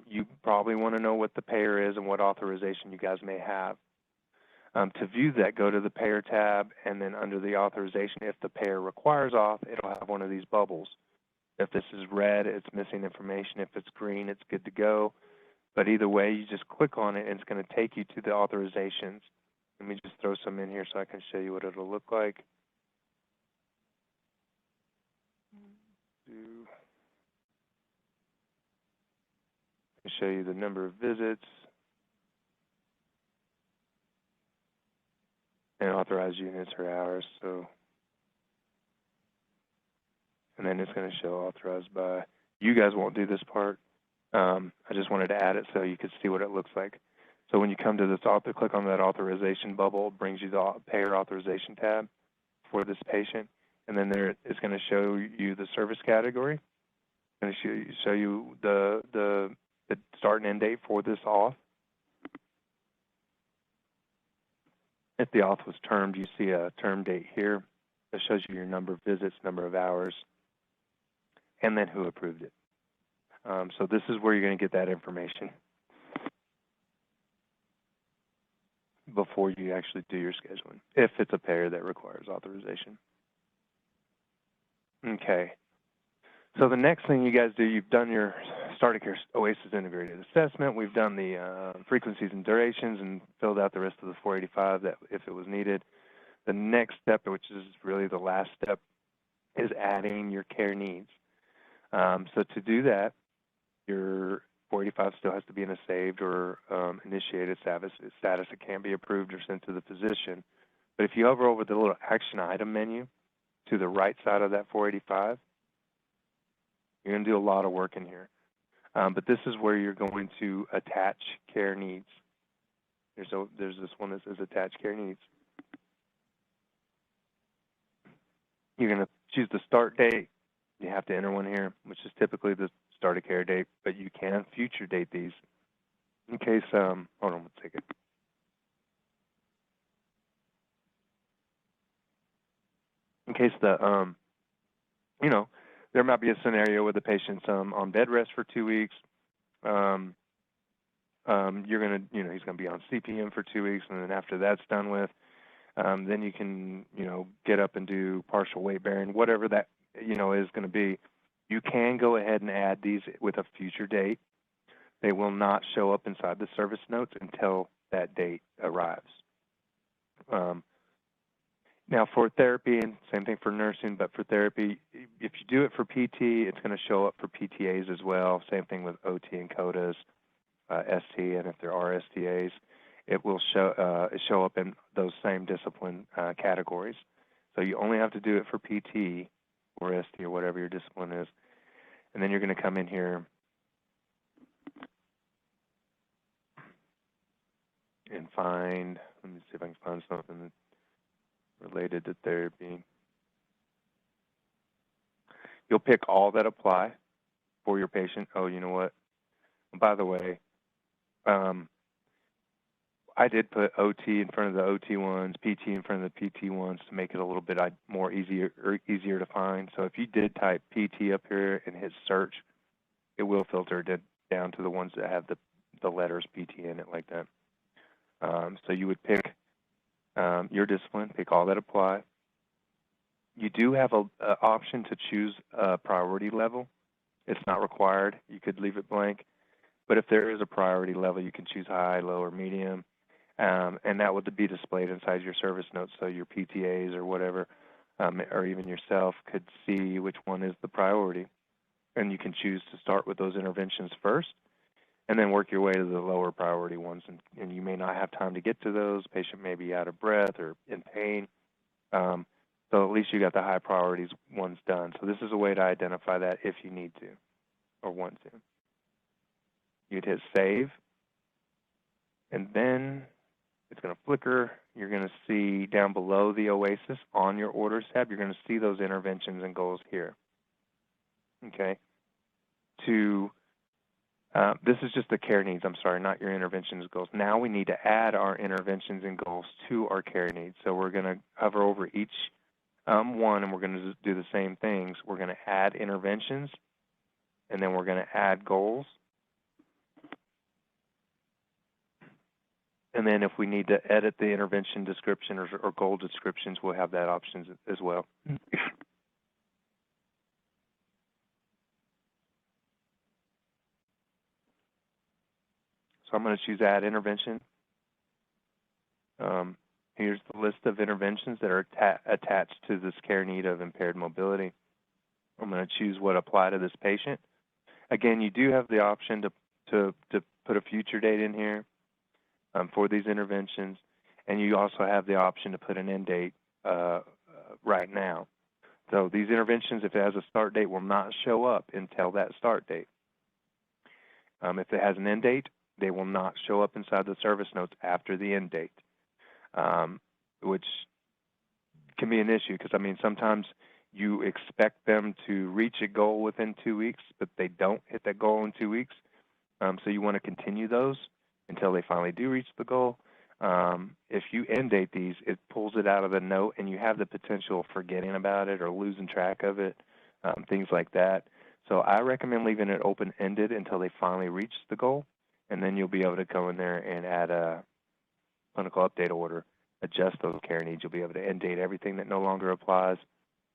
You probably want to know what the payer is and what authorization you guys may have. To view that, go to the payer tab, and then under the authorization, if the payer requires auth, it'll have one of these bubbles. If this is red, it's missing information. If it's green, it's good to go. But either way, you just click on it, and it's going to take you to the authorizations. Let me just throw some in here so I can show you what it'll look like. Show you the number of visits and authorized units or hours. So, and then it's going to show authorized by. You guys won't do this part. I just wanted to add it so you could see what it looks like. So when you come to this click on that authorization bubble, it brings you the payer authorization tab for this patient, and then there it's going to show you the service category. It's going to show you the start and end date for this auth. If the auth was termed, you see a term date here that shows you your number of visits, number of hours, and then who approved it. So this is where you're going to get that information before you actually do your scheduling, if it's a payer that requires authorization. Okay. So the next thing you guys do, you've done your Starter Care OASIS integrated assessment. We've done the frequencies and durations and filled out the rest of the 485 that if it was needed. The next step, which is really the last step, is adding your care needs. So to do that, your 485 still has to be in a saved or initiated status. It can't be approved or sent to the physician. But if you hover over the little action item menu to the right side of that 485, you're going to do a lot of work in here. But this is where you're going to attach care needs. There's this one that says attach care needs. You're going to choose the start date. You have to enter one here, which is typically the start of care date, but you can future date these in case, hold on one second. In case there might be a scenario where the patient's on bed rest for 2 weeks. You're gonna, he's gonna be on CPM for 2 weeks, and then after that's done with, then you can, get up and do partial weight bearing, whatever that, is going to be. You can go ahead and add these with a future date. They will not show up inside the service notes until that date arrives. Now for therapy, and same thing for nursing, but for therapy, if you do it for PT, it's going to show up for PTAs as well. Same thing with OT and CODAs, ST, and if there are STAs, it will show up in those same discipline categories. So you only have to do it for PT or ST or whatever your discipline is. And then you're going to come in here and find, Let me see if I can find something that's related to therapy. You'll pick all that apply for your patient. Oh, you know what? By the way, I did put OT in front of the OT ones, PT in front of the PT ones to make it a little bit more easier to find. So if you did type PT up here and hit search, it will filter it down to the ones that have the letters PT in it like that. So you would pick your discipline, pick all that apply. You do have an option to choose a priority level. It's not required. You could leave it blank. But if there is a priority level, you can choose high, low, or medium. And that would be displayed inside your service notes, so your PTAs or whatever, or even yourself could see which one is the priority. And you can choose to start with those interventions first and then work your way to the lower priority ones. And you may not have time to get to those. Patient may be out of breath or in pain. So at least you got the high priorities ones done. So this is a way to identify that if you need to or want to. You'd hit save, and then it's going to flicker. You're going to see down below the Oasis on your Orders tab, you're going to see those interventions and goals here. Okay? This is just the care needs, I'm sorry, not your interventions goals. Now we need to add our interventions and goals to our care needs. So we're going to hover over each one, and we're going to do the same things. We're going to add interventions, and then we're going to add goals. And then if we need to edit the intervention description or goal descriptions, we'll have that option as well. So I'm going to choose Add Intervention. Here's the list of interventions that are attached to this care need of impaired mobility. I'm going to choose what apply to this patient. Again, you do have the option to put a future date in here for these interventions, and you also have the option to put an end date right now. So these interventions, if it has a start date, will not show up until that start date. If it has an end date, they will not show up inside the service notes after the end date, which can be an issue because, I mean, sometimes you expect them to reach a goal within 2 weeks, but they don't hit that goal in 2 weeks. So you want to continue those until they finally do reach the goal. If you end date these, it pulls it out of the note, and you have the potential of forgetting about it or losing track of it, things like that. So I recommend leaving it open-ended until they finally reach the goal, and then you'll be able to go in there and add a clinical update order, adjust those care needs. You'll be able to end date everything that no longer applies,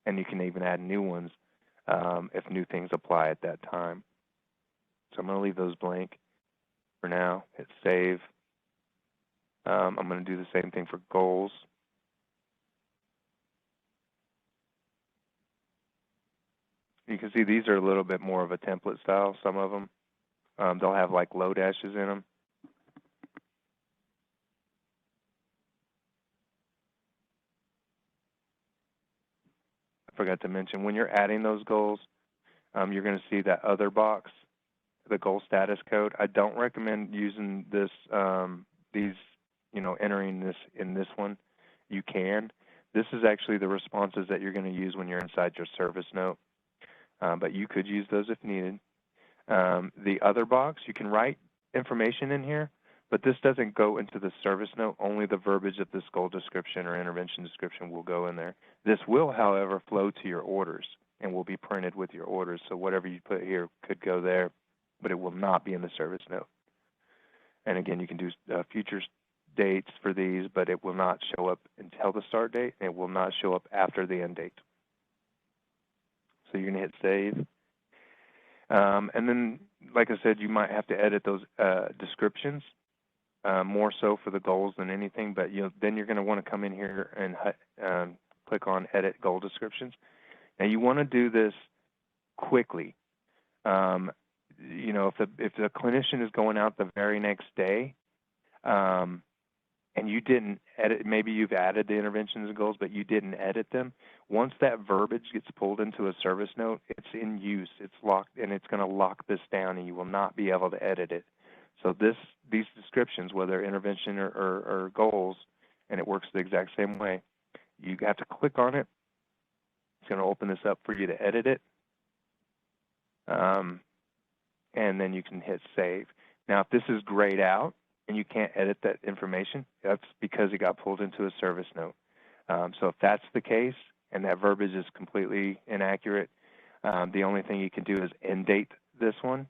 and you can even add new ones if new things apply at that time. So I'm going to leave those blank for now. Hit save. I'm going to do the same thing for goals. You can see these are a little bit more of a template style, some of them. They'll have like low dashes in them. I forgot to mention, when you're adding those goals, you're going to see that other box, the goal status code. I don't recommend using this, entering this in this one. You can. This is actually the responses that you're going to use when you're inside your service note, but you could use those if needed. The other box, you can write information in here, but this doesn't go into the service note. Only the verbiage of this goal description or intervention description will go in there. This will, however, flow to your orders and will be printed with your orders. So whatever you put here could go there, but it will not be in the service note. And again, you can do future dates for these, but it will not show up until the start date, and it will not show up after the end date. So you're going to hit save. And then, like I said, you might have to edit those descriptions, more so for the goals than anything, but then you're going to want to come in here and click on Edit Goal Descriptions. Now, you want to do this quickly. If the clinician is going out the very next day, and you didn't edit, maybe you've added the interventions and goals, but you didn't edit them. Once that verbiage gets pulled into a service note, it's in use, it's locked, and it's going to lock this down, and you will not be able to edit it. So these descriptions, whether intervention or goals, and it works the exact same way. You have to click on it. It's going to open this up for you to edit it. And then you can hit save. Now, if this is grayed out and you can't edit that information, that's because it got pulled into a service note. So if that's the case and that verbiage is completely inaccurate, the only thing you can do is end date this one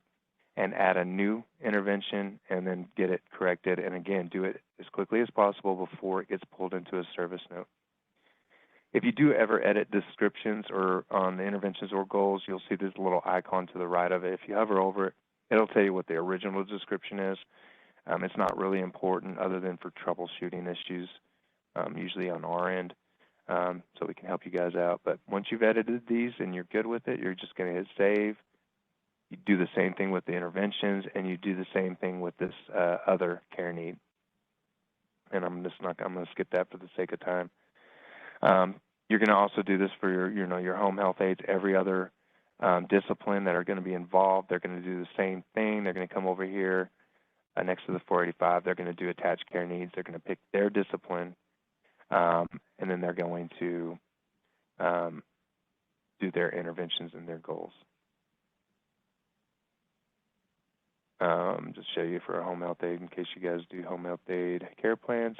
and add a new intervention and then get it corrected. And again, do it as quickly as possible before it gets pulled into a service note. If you do ever edit descriptions or on the interventions or goals, you'll see this little icon to the right of it. If you hover over it, it'll tell you what the original description is. It's not really important other than for troubleshooting issues, usually on our end, so we can help you guys out. But once you've edited these and you're good with it, you're just going to hit save. You do the same thing with the interventions, and you do the same thing with this other care need. And I'm going to skip that for the sake of time. You're going to also do this for your home health aides, every other discipline that are going to be involved. They're going to do the same thing. They're going to come over here next to the 485. They're going to do attached care needs. They're going to pick their discipline, and then they're going to do their interventions and their goals. Just show you for a home health aide in case you guys do home health aide care plans.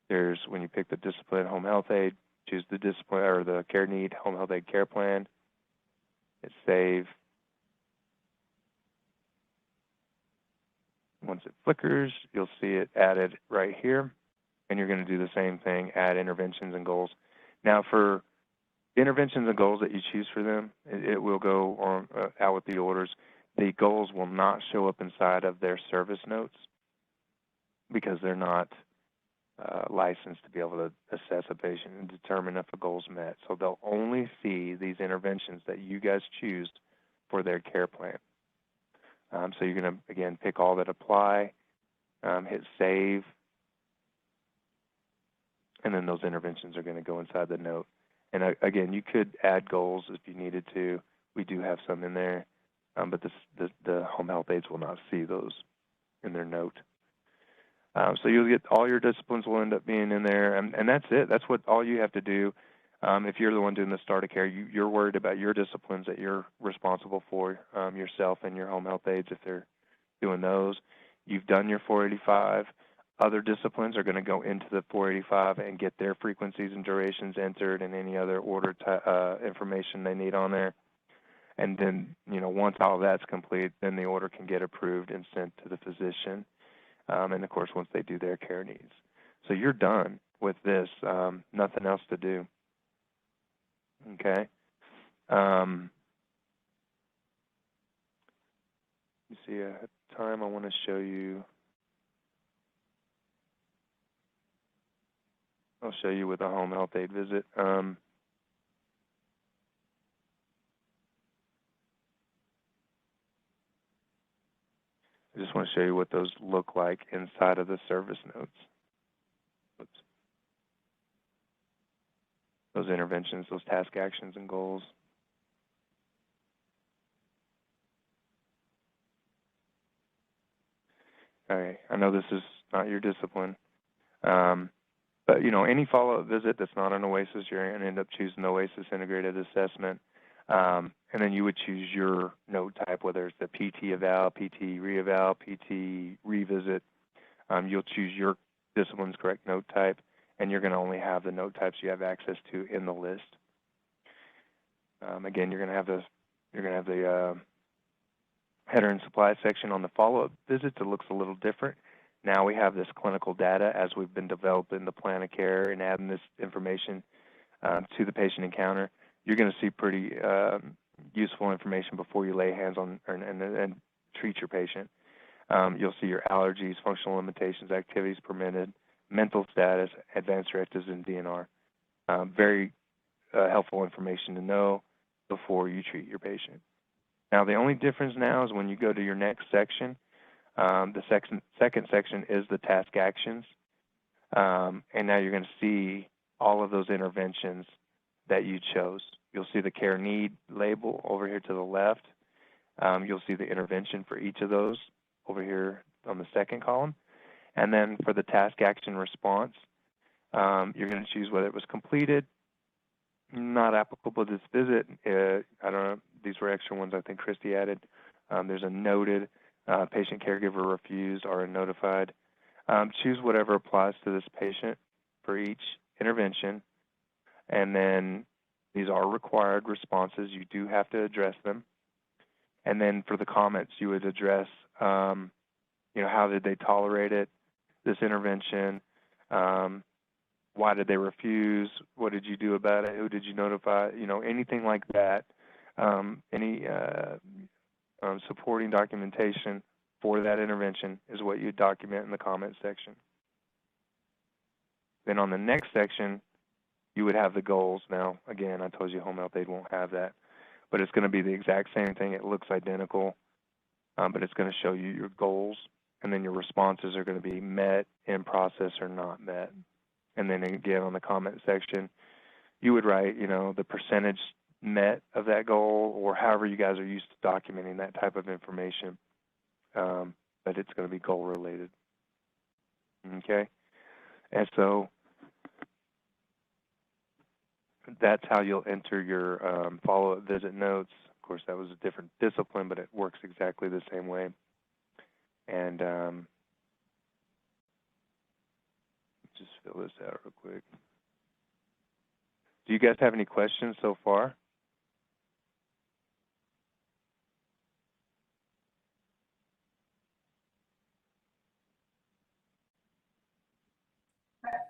There's when you pick the discipline home health aide, choose the discipline or the care need home health aide care plan. Hit save. Once it flickers, you'll see it added right here, and you're going to do the same thing, add interventions and goals. Now for interventions and goals that you choose for them, it will go on out with the orders. The goals will not show up inside of their service notes because they're not licensed to be able to assess a patient and determine if a goal is met. So they'll only see these interventions that you guys choose for their care plan. So you're going to, again, pick all that apply, hit save, and then those interventions are going to go inside the note. And again, you could add goals if you needed to. We do have some in there, but the home health aides will not see those in their note. So you'll get all your disciplines will end up being in there, and that's it. That's what all you have to do. If you're the one doing the start of care, you're worried about your disciplines that you're responsible for, yourself and your home health aides if they're doing those. You've done your 485. Other disciplines are going to go into the 485 and get their frequencies and durations entered and any other order information they need on there. And then, once all that's complete, then the order can get approved and sent to the physician. And, of course, once they do their care needs. So you're done with this. Nothing else to do. Okay? You see, at time I want to show you. I'll show you with a home health aide visit. I just want to show you what those look like inside of the service notes. Oops. Those interventions, those task actions and goals. All right, I know this is not your discipline, but any follow-up visit that's not an OASIS, you're going to end up choosing the OASIS integrated assessment. And then you would choose your note type, whether it's the PT eval, PT reeval, PT revisit. You'll choose your discipline's correct note type, and you're going to only have the note types you have access to in the list. Again, you're going to have the header and supply section on the follow-up visits. It looks a little different. Now we have this clinical data as we've been developing the plan of care and adding this information to the patient encounter. You're going to see pretty useful information before you lay hands on and treat your patient. You'll see your allergies, functional limitations, activities permitted, mental status, advanced directives, and DNR. Very helpful information to know before you treat your patient. Now, the only difference now is when you go to your next section, the second section is the task actions. And now you're going to see all of those interventions that you chose. You'll see the care need label over here to the left. You'll see the intervention for each of those over here on the second column. And then for the task action response, You're going to choose whether it was completed, not applicable to this visit. I don't know, these were extra ones I think Christy added. There's a noted, patient caregiver refused or notified. Choose whatever applies to this patient for each intervention. And then these are required responses. You do have to address them. And then for the comments, you would address, how did they tolerate it, this intervention? Why did they refuse? What did you do about it? Who did you notify? Anything like that. Any supporting documentation for that intervention is what you document in the comment section. Then on the next section, you would have the goals. Now, again, I told you home health aid won't have that, but it's going to be the exact same thing. It looks identical, but it's going to show you your goals, and then your responses are going to be met, in process, or not met. And then again, on the comment section, you would write, the percentage met of that goal, or however you guys are used to documenting that type of information, but it's going to be goal related. Okay? And so that's how you'll enter your follow-up visit notes. Of course, that was a different discipline, but it works exactly the same way. And just fill this out real quick. Do you guys have any questions so far?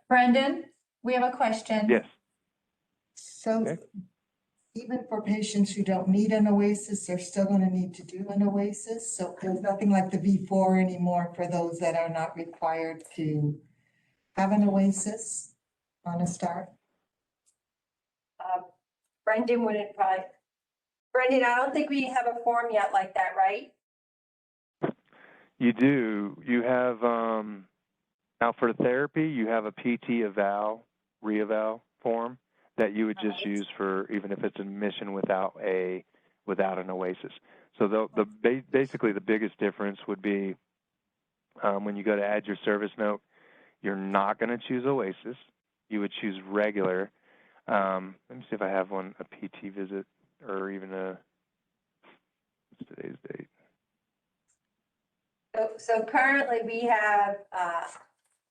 Brendan, we have a question. Yes. So Okay. even for patients who don't need an OASIS, they're still going to need to do an OASIS. So there's nothing like the V4 anymore for those that are not required to have an OASIS on a start. Brendan wouldn't probably, Brendan, I don't think we have a form yet like that, right? You do. You have, now for therapy, you have a PT eval, re-eval form that you would just Right. use for even if it's admission without an OASIS. So basically the biggest difference would be when you go to add your service note, you're not going to choose OASIS. You would choose regular. Let me see if I have a PT visit or even what's today's date? So currently we have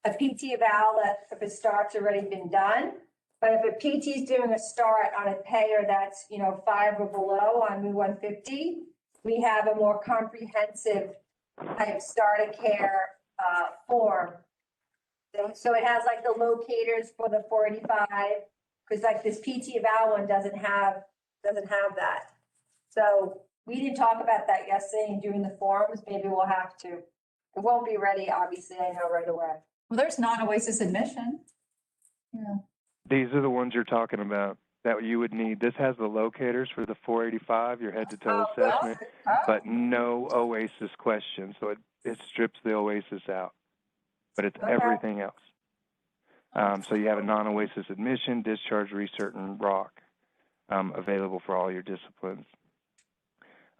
a PT eval that if it starts already been done. But if a PT is doing a start on a payer that's, 5 or below on New 150, we have a more comprehensive type start of care form. So it has like the locators for the 485, because like this PT eval one doesn't have that. So we didn't talk about that yesterday in doing the forms. Maybe we'll have to. It won't be ready, obviously, I know right away. Well, there's non-OASIS admission. Yeah. These are the ones you're talking about that you would need. This has the locators for the 485, your head-to-toe assessment, but no OASIS questions. So it strips the OASIS out, but it's everything else. So you have a non-OASIS admission, discharge, recert, and ROC available for all your disciplines.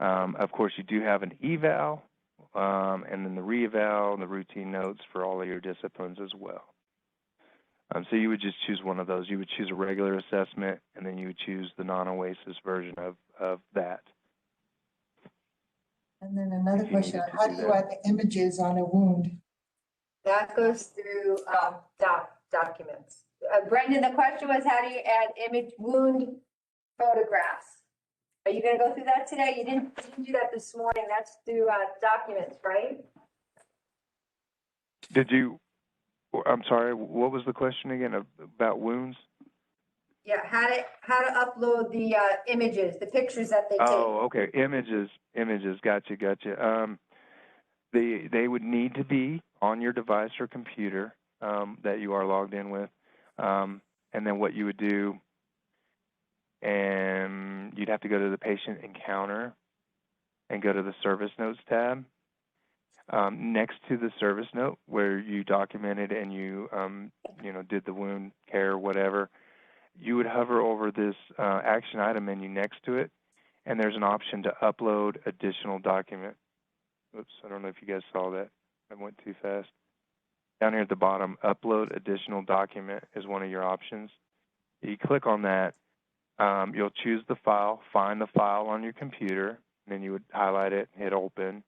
Of course, you do have an eval, and then the re-eval and the routine notes for all of your disciplines as well. So you would just choose one of those. You would choose a regular assessment, and then you would choose the non-OASIS version of that. And then another If you question, needed to how do do you that. add the images on a wound? That goes through documents. Brendan, the question was, how do you add wound photographs? Are you gonna go through that today? You didn't do that this morning. That's through documents, right? I'm sorry, what was the question again about wounds? Yeah, how to upload the images, the pictures that they take. Oh, okay, images, gotcha. They would need to be on your device or computer that you are logged in with. And then what you would do, and you'd have to go to the patient encounter and go to the service notes tab. Next to the service note where you documented and you did the wound care or whatever, you would hover over this action item menu next to it, and there's an option to upload additional document. Oops, I don't know if you guys saw that. I went too fast. down here at the bottom, upload additional document is one of your options. You click on that, you'll choose the file, find the file on your computer, and then you would highlight it, hit open.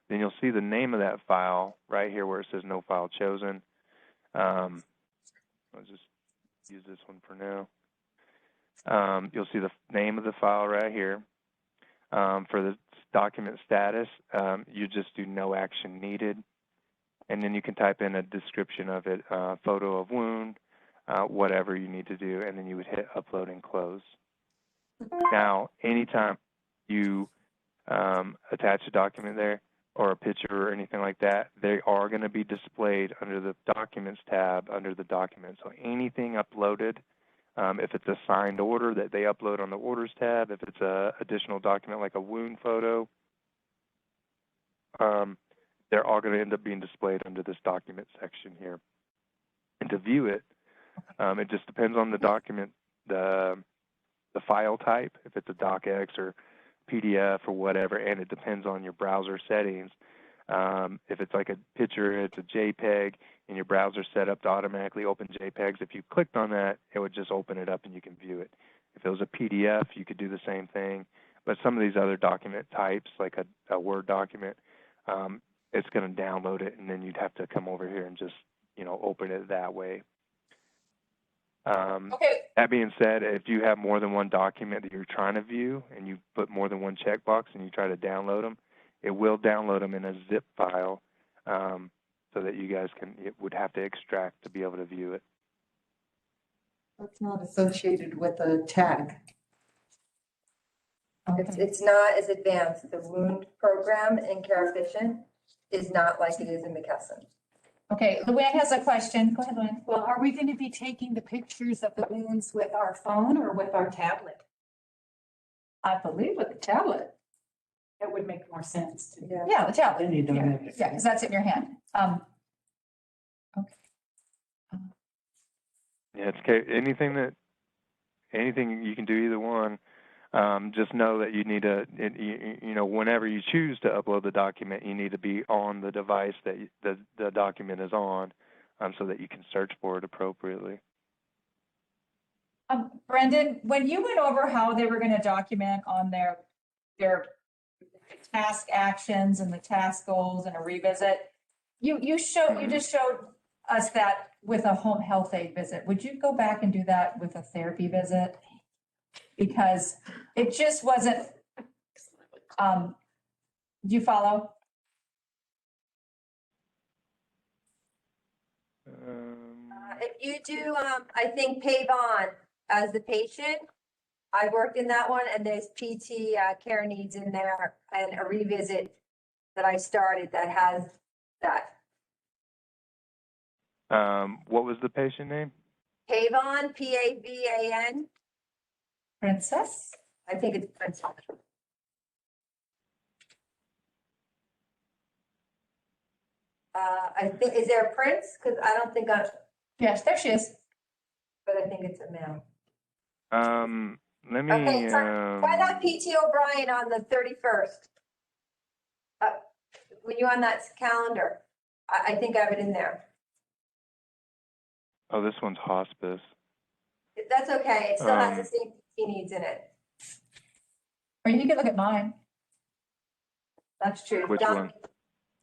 Then you'll see the name of that file right here where it says no file chosen. I'll just use this one for now. You'll see the name of the file right here. For the document status, you just do no action needed. And then you can type in a description of it, photo of wound, whatever you need to do, and then you would hit upload and close. Now, anytime you attach a document there or a picture or anything like that, they are going to be displayed under the Documents tab under the Documents. So anything uploaded, if it's a signed order that they upload on the Orders tab, if it's a additional document like a wound photo, they're all going to end up being displayed under this document section here. And to view it, it just depends on the document, the file type, if it's a docx or PDF or whatever, and it depends on your browser settings. If it's like a picture, it's a JPEG, and your browser's set up to automatically open JPEGs. If you clicked on that, it would just open it up and you can view it. If it was a PDF, you could do the same thing. But some of these other document types, like a Word document, it's going to download it, and then you'd have to come over here and just, open it that way. Okay. That being said, if you have more than one document that you're trying to view and you put more than one checkbox and you try to download them, it will download them in a zip file so that you guys would have to extract to be able to view it. That's not associated with a tag. It's not as advanced. The wound program in Care Efficient is not like it is in McKesson. Okay, Luann has a question. Go ahead, Luann. Well, are we going to be taking the pictures of the wounds with our phone or with our tablet? I believe with the tablet. That would make more sense to me. Yeah, the tablet. Then you don't Yeah, have to. yeah, because that's in your hand. Okay. Yeah, it's anything you can do either one. Just know that you need to, whenever you choose to upload the document, you need to be on the device that the document is on, so that you can search for it appropriately. Brendan, when you went over how they were going to document on their task actions and the task goals and a revisit, you just showed us that with a home health aide visit. Would you go back and do that with a therapy visit? Because it just wasn't, do you follow? If you do, I think Pavon as the patient, I worked in that one, and there's PT care needs in there and a revisit that I started that has that. What was the patient name? Pavon, Pavan. Princess? I think it's Princess. I think, is there a Prince? Because I don't think Yes, there she is. but I think it's a male. Let me. Okay, try that PT O'Brien on the 31st. When you're on that calendar, I think I have it in there. Oh, this one's hospice. That's okay. It still has the same PT needs in it. Or you can look at mine. That's true. Which one?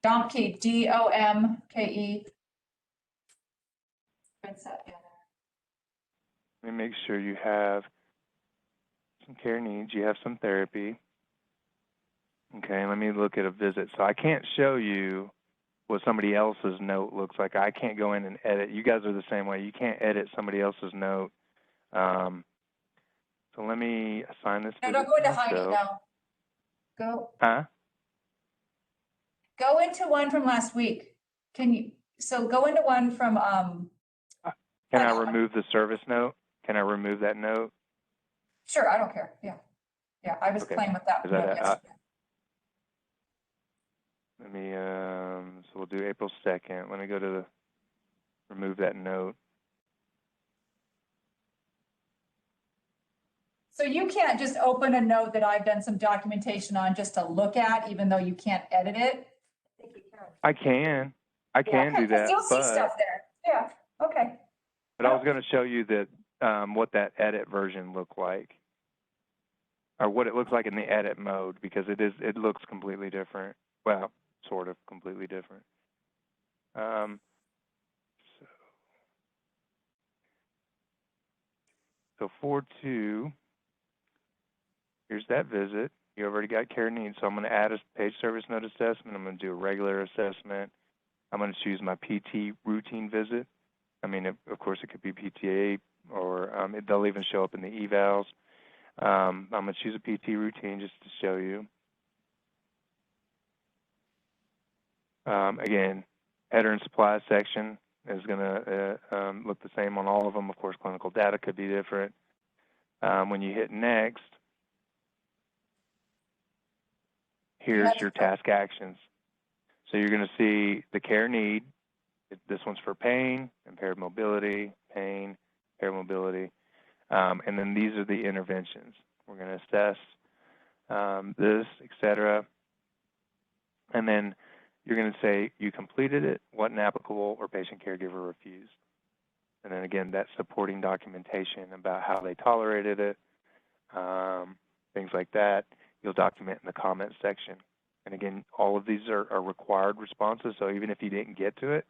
Domke, Domke. Princess, yeah. Let me make sure you have some care needs. You have some therapy. Okay, let me look at a visit. So I can't show you what somebody else's note looks like. I can't go in and edit. You guys are the same way. You can't edit somebody else's note. So let me assign this. No, don't go into hiding now. Huh? Go into one from last week. So go into one from, Can I remove the service note? Can I remove that note? sure, I don't care. Yeah. Yeah, I was Okay. playing with that. Is that yesterday. Let me, so we'll do April 2nd. Let me go to remove that note. So you can't just open a note that I've done some documentation on just to look at, even though you can't edit it? I think you can. I can. I can do that, You'll see but stuff there. Yeah, okay. I was going to show you that what that edit version looked like, or what it looks like in the edit mode, because it looks completely different. Well, sort of completely different. So 4.2, here's that visit. You already got care needs, so I'm going to add a page service note assessment. I'm going to do a regular assessment. I'm going to choose my PT routine visit. I mean, of course, it could be PTA, or they'll even show up in the evals. I'm going to choose a PT routine just to show you. Again, header and supplies section is going to look the same on all of them. Of course, clinical data could be different. When you hit next, here's your task actions. So you're going to see the care need. This one's for pain, impaired mobility, pain, impaired mobility. And then these are the interventions. We're going to assess this, etc. And then you're going to say you completed it, what an applicable or patient caregiver refused. And then again, that supporting documentation about how they tolerated it, things like that, you'll document in the comments section. And again, all of these are required responses, so even if you didn't get to it,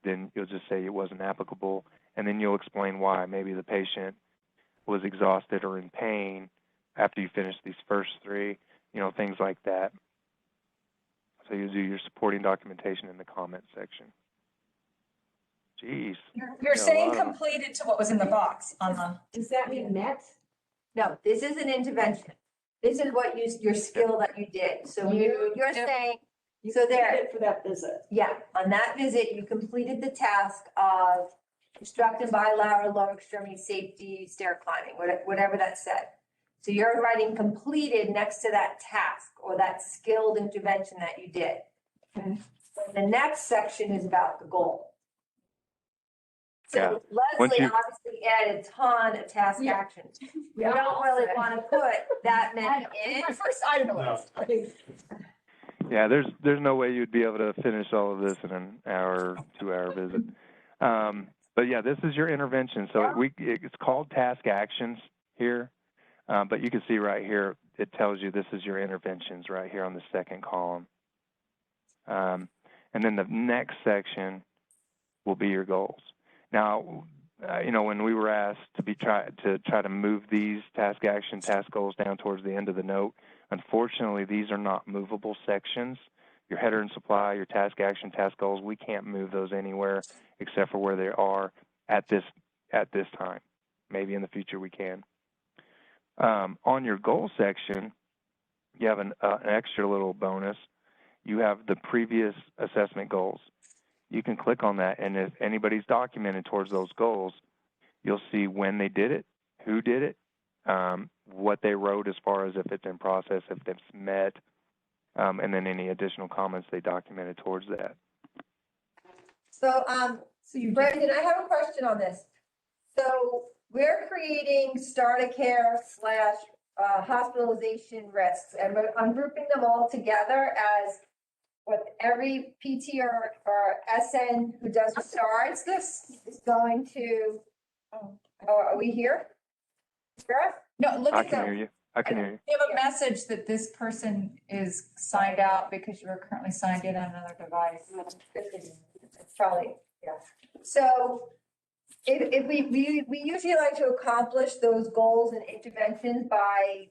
then you'll just say it wasn't applicable, and then you'll explain why. Maybe the patient was exhausted or in pain after you finish these first three, things like that. So you do your supporting documentation in the comment section. Jeez. You're saying completed to what was in the box on the. Does that mean met? No, this is an intervention. This is what your skill that you did. So you're saying, so there. For that visit. Yeah, on that visit, you completed the task of instructing bilateral lower extremity safety stair climbing, whatever that said. So you're writing completed next to that task or that skilled intervention that you did. Okay. The next section is about the goal. So Yeah. Leslie obviously added a ton of task actions. We don't really want to put that many in. First, I don't know. Yeah, there's no way you'd be able to finish all of this in an hour, 2-hour visit. But yeah, this is your intervention. So it's called task actions here, but you can see right here, it tells you this is your interventions right here on the second column. And then the next section will be your goals. Now, when we were asked to try to move these task goals down towards the end of the note, unfortunately, these are not movable sections. Your header and supply, your task action, task goals, we can't move those anywhere except for where they are at this time. Maybe in the future we can. On your goal section, you have an extra little bonus. You have the previous assessment goals. You can click on that, and if anybody's documented towards those goals, you'll see when they did it, who did it, what they wrote as far as if it's in process, if it's met, and then any additional comments they documented towards that. So, Brendan, I have a question on this. So we're creating starter care / hospitalization risks, and I'm grouping them all together as what every PT or SN who does the STARS is going to. Oh, are we here? Sarah? No, look I at can hear you. I can hear you. You have a message that this person is signed out because you are currently signed in on another device. It's probably, yeah. So if we usually like to accomplish those goals and interventions by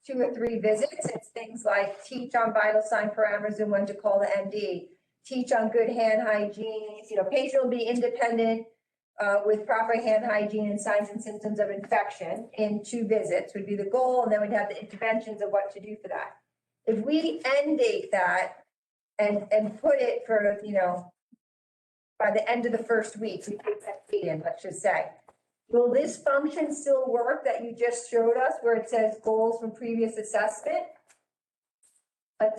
2 or 3 visits. It's things like teach on vital sign parameters and when to call the MD, teach on good hand hygiene. Patient will be independent with proper hand hygiene and signs and symptoms of infection in 2 visits would be the goal. And then we'd have the interventions of what to do for that. If we end date that and put it for, by the end of the first week, we put that date in, let's just say. Will this function still work that you just showed us where it says goals from previous assessment? But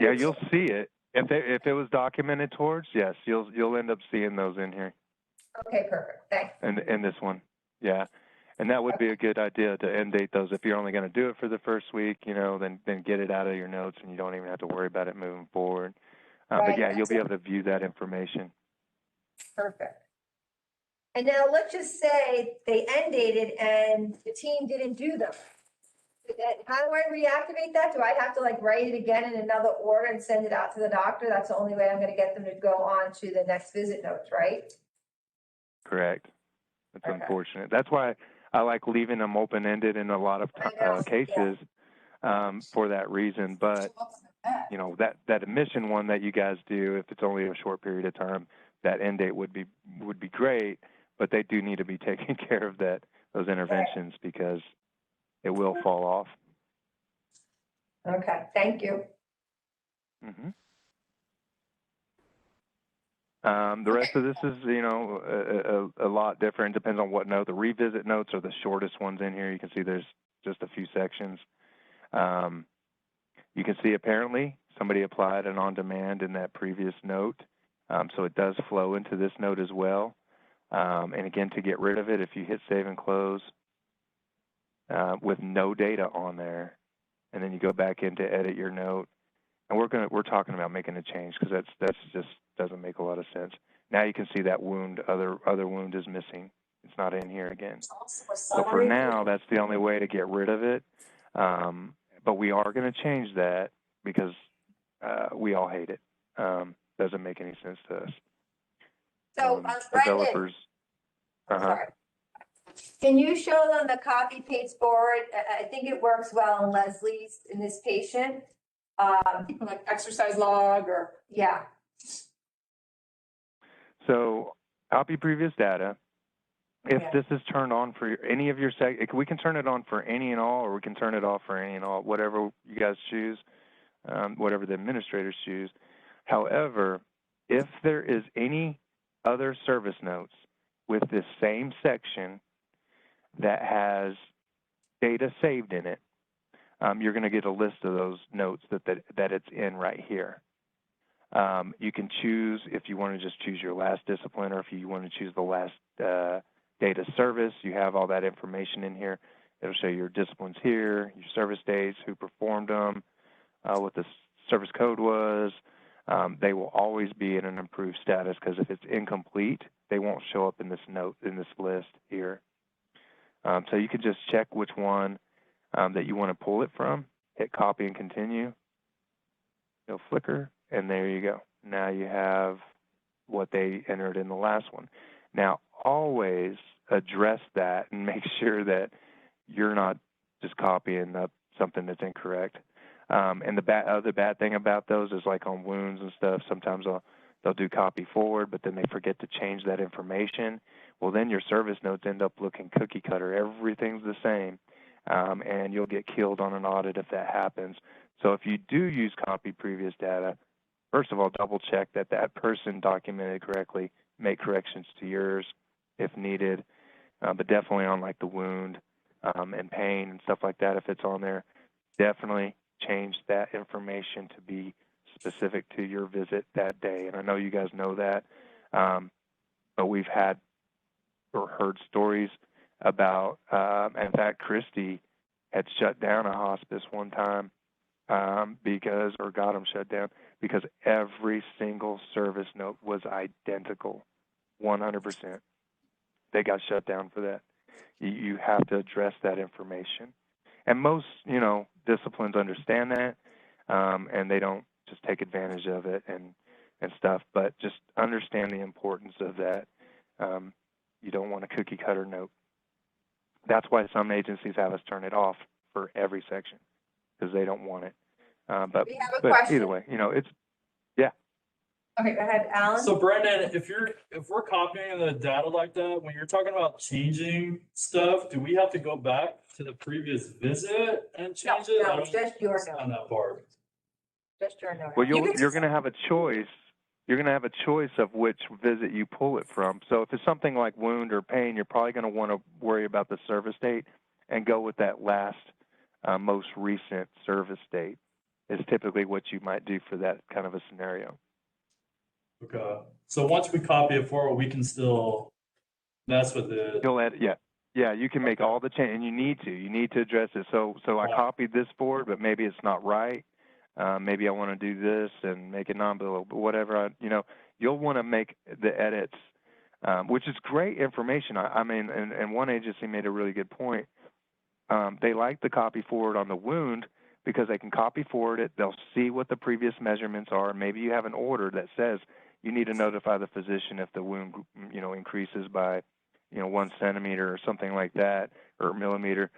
Yeah, you'll see it. If it was documented towards, yes, you'll end up seeing those in here. Okay, perfect. Thanks. And this one, yeah. And that would be a good idea to end date those. If you're only going to do it for the first week, then get it out of your notes and you don't even have to worry about it moving forward. But Right. yeah, you'll be able to view that information. Perfect. And now let's just say they end dated and the team didn't do them. How do I reactivate that? Do I have to like write it again in another order and send it out to the doctor? That's the only way I'm gonna get them to go on to the next visit notes, right? Correct. It's Okay. unfortunate. That's why I like leaving them open-ended in a lot of I know, cases for that reason. But you know, that admission one that you guys do, if it's only a short period of time, that end date would be great. But they do need to be taking care of those interventions because it will fall off. Okay, thank you. Mm-hmm. The rest of this is, you know, a lot different. Depends on what note. The revisit notes are the shortest ones in here. You can see there's just a few sections. You can see apparently somebody applied an on-demand in that previous note, so it does flow into this note as well. And again, to get rid of it, if you hit save and close with no data on there, and then you go back in to edit your note, and we're talking about making a change because that's just doesn't make a lot of sense. Now you can see that wound, other wound is missing. It's not in here again. So for now, that's the only way to get rid of it. But we are going to change that because we all hate it. Doesn't make any sense to us. So, Developers. Sorry. Can you show them the copy paste board? I think it works well in Leslie's, in this patient. Like exercise log or. Yeah, So copy previous data. If Yeah. this is turned on for any of your we can turn it on for any and all, or we can turn it off for any and all, whatever you guys choose, whatever the administrators choose. However, if there is any other service notes with this same section that has data saved in it, you're going to get a list of those notes that it's in right here. You can choose if you want to just choose your last discipline, or if you want to choose the last data service. You have all that information in here. It'll show your disciplines here, your service dates, who performed them, what the service code was. They will always be in an improved status because if it's incomplete, they won't show up in this note, in this list here. So you can just check which one that you want to pull it from, hit copy and continue. It'll flicker, and there you go. Now you have what they entered in the last one. Now, always address that and make sure that you're not just copying up something that's incorrect. And the other bad thing about those is, like on wounds and stuff, sometimes they'll do copy forward, but then they forget to change that information. Well, then your service notes end up looking cookie cutter. Everything's the same, and you'll get killed on an audit if that happens. So if you do use copy previous data, first of all, double check that that person documented correctly. Make corrections to yours if needed, but definitely on like the wound and pain and stuff like that, if it's on there, definitely change that information to be specific to your visit that day. And I know you guys know that, but we've had or heard stories about, in fact, Christy had shut down a hospice one time or got them shut down because every single service note was identical, 100%. They got shut down for that. You have to address that information. And most, disciplines understand that, and they don't just take advantage of it and stuff, but just understand the importance of that. You don't want a cookie cutter note. That's why some agencies have us turn it off for every section, because they don't want it. But we have a question. either way, it's, Okay, go ahead, Alan. So Brendan, if we're copying the data like that, when you're talking about changing stuff, do we have to go back to the previous visit and change it? I No, don't just your understand that part. Just your note. well, you're going to have a choice. You're going to have a choice of which visit you pull it from. So if it's something like wound or pain, you're probably going to want to worry about the service date and go with that last, most recent service date is typically what you might do for that kind of a scenario. Okay. So once we copy it forward, we can still mess with it. You'll add, yeah, you can make all the change, and you need to address it. So I Yeah. copied this forward, but maybe it's not right. maybe I want to do this and make it non-billable, but whatever, you'll want to make the edits, which is great information. I mean, and one agency made a really good point. They like the copy forward on the wound because they can copy forward it. They'll see what the previous measurements are. Maybe you have an order that says you need to notify the physician if the wound, increases by, 1 centimeter or something like that, or millimeter.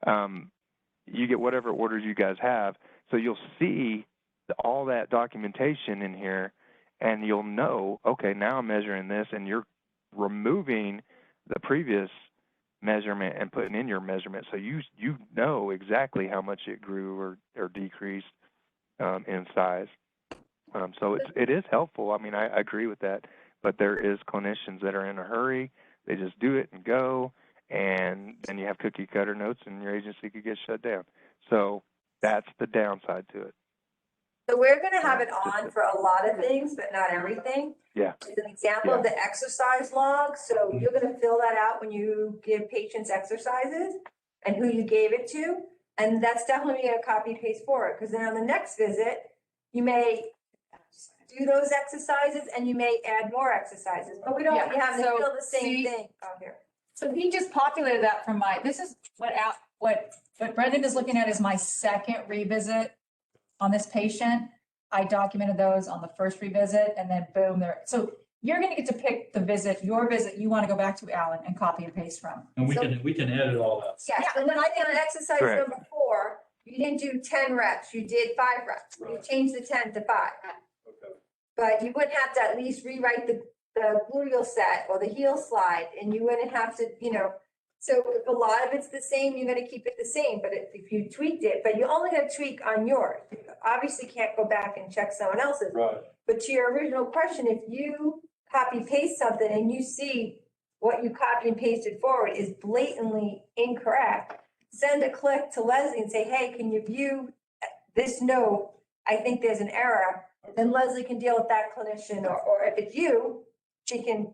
You get whatever orders you guys have. So you'll see all that documentation in here, and you'll know, okay, now I'm measuring this, and you're removing the previous measurement and putting in your measurement, so you know exactly how much it grew or decreased in size. So it is helpful. I mean, I agree with that, but there is clinicians that are in a hurry. They just do it and go, and then you have cookie cutter notes, and your agency could get shut down. So that's the downside to it. So we're gonna have it on for a lot of things, but not everything. Yeah. As an example of the exercise log, so you're gonna fill that out when you give patients exercises and who you gave it to. And that's definitely gonna copy paste forward, because then on the next visit, you may do those exercises and you may add more exercises, but we don't want you having to so fill the same see- thing. Oh, here. So he just populated that from this is what Brendan is looking at is my second revisit on this patient. I documented those on the first revisit, and then boom, there. So you're gonna get to pick your visit you wanna go back to, Alan, and copy and paste from. And we can edit all that. Yes, and then I think on exercise Correct. number 4, you didn't do 10 reps, you did 5 reps. You Right. changed the 10 to 5. Okay. But you wouldn't have to at least rewrite the gluteal set or the heel slide, and you wouldn't have to, so if a lot of it's the same, you're gonna keep it the same, but if you tweaked it, but you're only gonna tweak on yours. You obviously can't go back and check someone else's. Right. But to your original question, if you copy paste something and you see what you copy and pasted forward is blatantly incorrect, send a click to Leslie and say, hey, can you view this note? I think there's an error. Then Leslie can deal with that clinician, or if it's you, she can,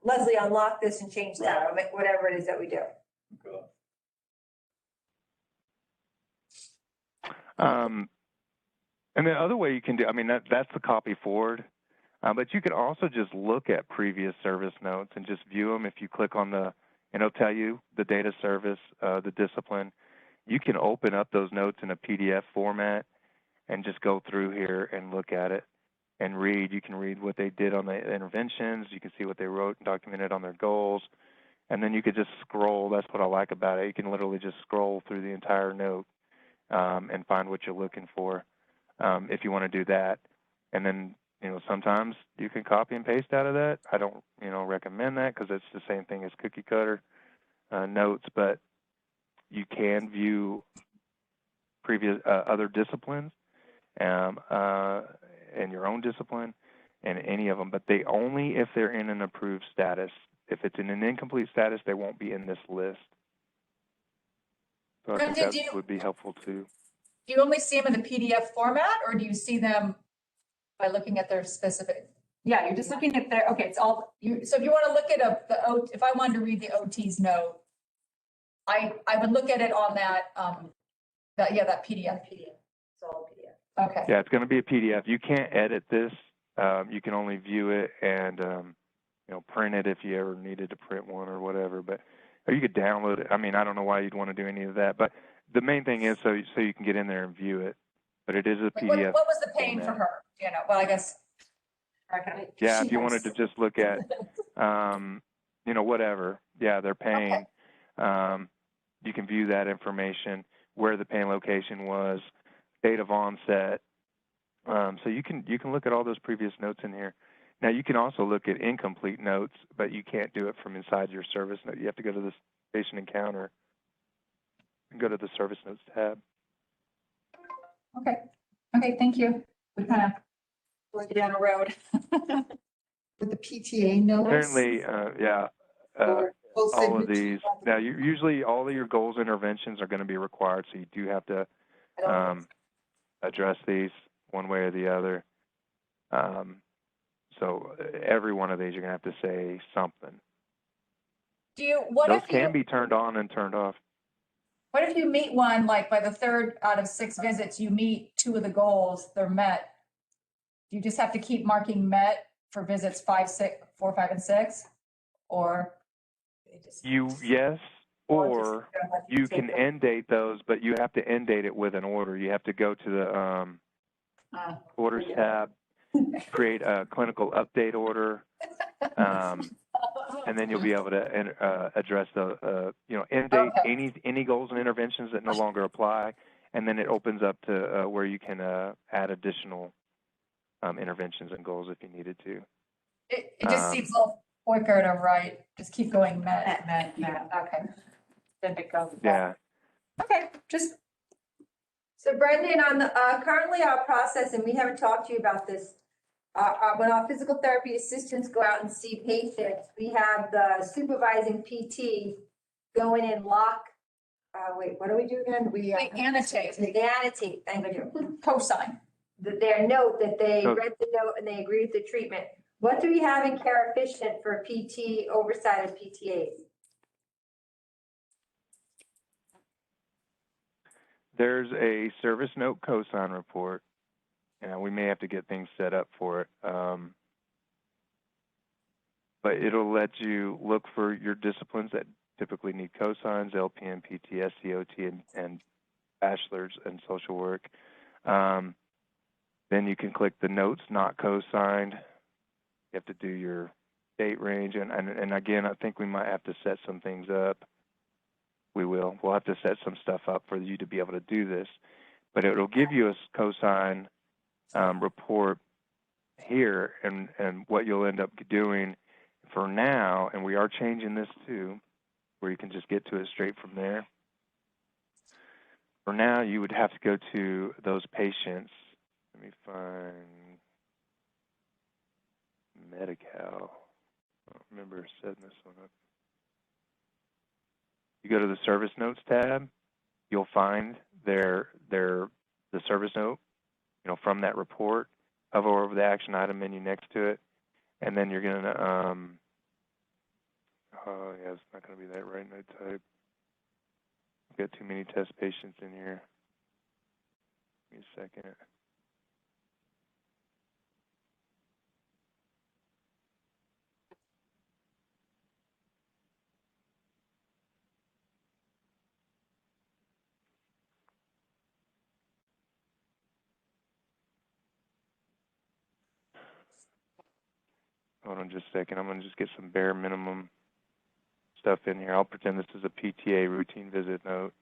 Leslie, unlock this and change that, or whatever it is that we do. Okay. And the other way you can do, I mean, that's the copy forward, but you can also just look at previous service notes and just view them. If you click on and it'll tell you the data service, the discipline. You can open up those notes in a PDF format and just go through here and look at it and read. You can read what they did on the interventions. You can see what they wrote and documented on their goals. And then you could just scroll. That's what I like about it. You can literally just scroll through the entire note and find what you're looking for if you want to do that. And then, sometimes you can copy and paste out of that. I don't, recommend that because it's the same thing as cookie cutter notes, but you can view previous other disciplines and your own discipline and any of them, but they only if they're in an approved status. If it's in an incomplete status, they won't be in this list. So I think Brendan, that would be helpful too. Do you only see them in the PDF format, or do you see them by looking at their specific? Yeah, you're just looking at their, okay, it's all, so if you want to look at if I wanted to read the OT's note, I would look at it on that PDF. It's all PDF. Okay. Yeah, it's going to be a PDF. You can't edit this. You can only view it and, print it if you ever needed to print one or whatever. Or you could download it. I mean, I don't know why you'd want to do any of that, but the main thing is so you can get in there and view it. But it is a PDF. What was the pain for her? Well, I guess. Yeah, if you wanted to just look at, whatever. Yeah, their pain. Okay. You can view that information, where the pain location was, date of onset. So you can look at all those previous notes in here. Now you can also look at incomplete notes, but you can't do it from inside your service note. You have to go to the patient encounter and go to the service notes tab. Okay, thank you. We kind of went down a road. With the PTA notes. Apparently, yeah. or post All of signature. these. Now, usually all of your goals interventions are going to be required, so you do have to address these one way or the other. So every one of these you're going to have to say something. What Those if you? can be turned on and turned off. What if you meet one, like by the third out of 6 visits, you meet 2 of the goals, they're met? Do you just have to keep marking met for visits 5, 6, 4, 5, and 6? Or? Yes, or you can take end date those, but you have to end date it with an order. You have to go to the orders tab, create a clinical update order, and then you'll be able to address the end date any goals and interventions that no longer apply, and then it opens up to where you can add additional interventions and goals if you needed to. It just seems a little quicker to write, just keep going met. Okay. Then it goes. Yeah. Okay, just, So Brendan, on the, currently our process, and we haven't talked to you about this, when our physical therapy assistants go out and see patients, we have the supervising PT go in and lock, wait, what do we do again? they annotate, They annotate, thank you. cosign. Their note that they Oh. read the note and they agree with the treatment. What do we have in care efficient for PT oversight of PTAs? There's a service note cosign report, and we may have to get things set up for it. But it'll let you look for your disciplines that typically need cosigns, LPN, PT, SCOT, and bachelor's in social work. Then you can click the notes not cosigned. You have to do your date range, and again, I think we might have to set some things up. We'll have to set some stuff up for you to be able to do this, but it'll give you a cosign report here, and what you'll end up doing for now, and we are changing this too, where you can just get to it straight from there. For now, you would have to go to those patients. Let me find Medi-Cal. I don't remember setting this one up. You go to the service notes tab, you'll find the service note, from that report. Hover over the action item menu next to it, and then you're gonna oh yeah, it's not gonna be that right note type. I've got too many test patients in here. Give me a second. Hold on just a second. I'm gonna just get some bare minimum stuff in here. I'll pretend this is a PTA routine visit note.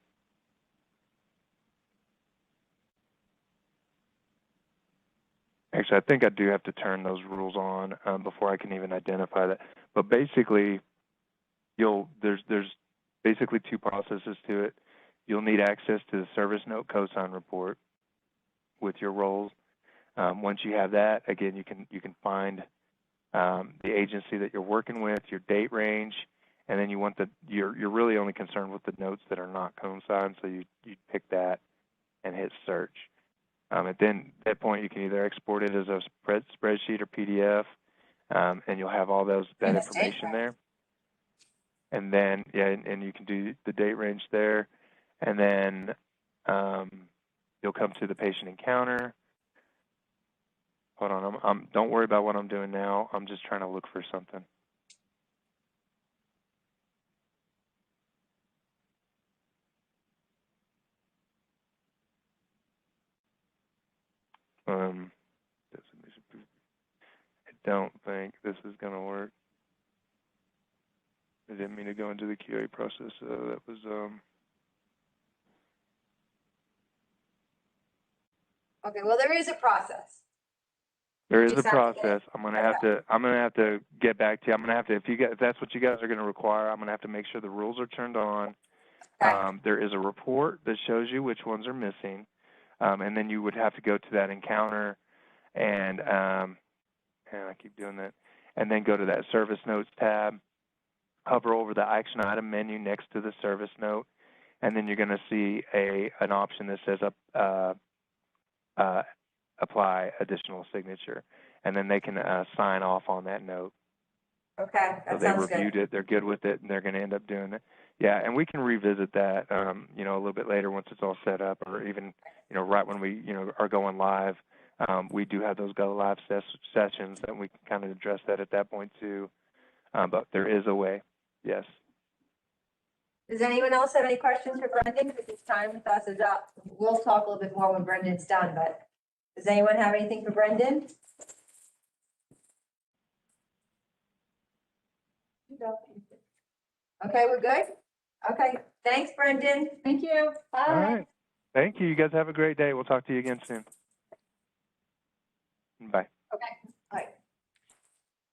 Actually, I think I do have to turn those rules on before I can even identify that. But basically, there's basically 2 processes to it. You'll need access to the service note cosign report with your roles. Once you have that, again, you can find the agency that you're working with, your date range, and then you're really only concerned with the notes that are not consigned, so you pick that and hit search. And then at that point, you can either export it as a spreadsheet or PDF, and you'll have all that information there. And then, and you can do the date range there, and then you'll come to the patient encounter. Hold on, don't worry about what I'm doing now. I'm just trying to look for something. I don't think this is going to work. I didn't mean to go into the QA process. That was Okay, well, there is a process. There is a Just have to get- process. I'm gonna have to get back to you. I'm gonna have to, if that's what you guys are gonna require, I'm gonna have to make sure the rules are turned on. Okay. There is a report that shows you which ones are missing, and then you would have to go to that encounter, and I keep doing that, and then go to that service notes tab, hover over the action item menu next to the service note, and then you're gonna see an option that says apply additional signature, and then they can sign off on that note. Okay, So that they sounds reviewed good. it, they're good with it, and they're gonna end up doing it. Yeah, and we can revisit that, you know, a little bit later once it's all set up, or even, you know, right when we, you know, are going live. We do have those go live sessions, and we can kind of address that at that point too. But there is a way, yes. Does anyone else have any questions for Brendan? Because his time with us is up. We'll talk a little bit more when Brendan's done, but does anyone have anything for Brendan? Okay, we're good? Okay, thanks, Brendan. Thank you. Bye. All right. Thank you. You guys have a great day. We'll talk to you again soon. Bye.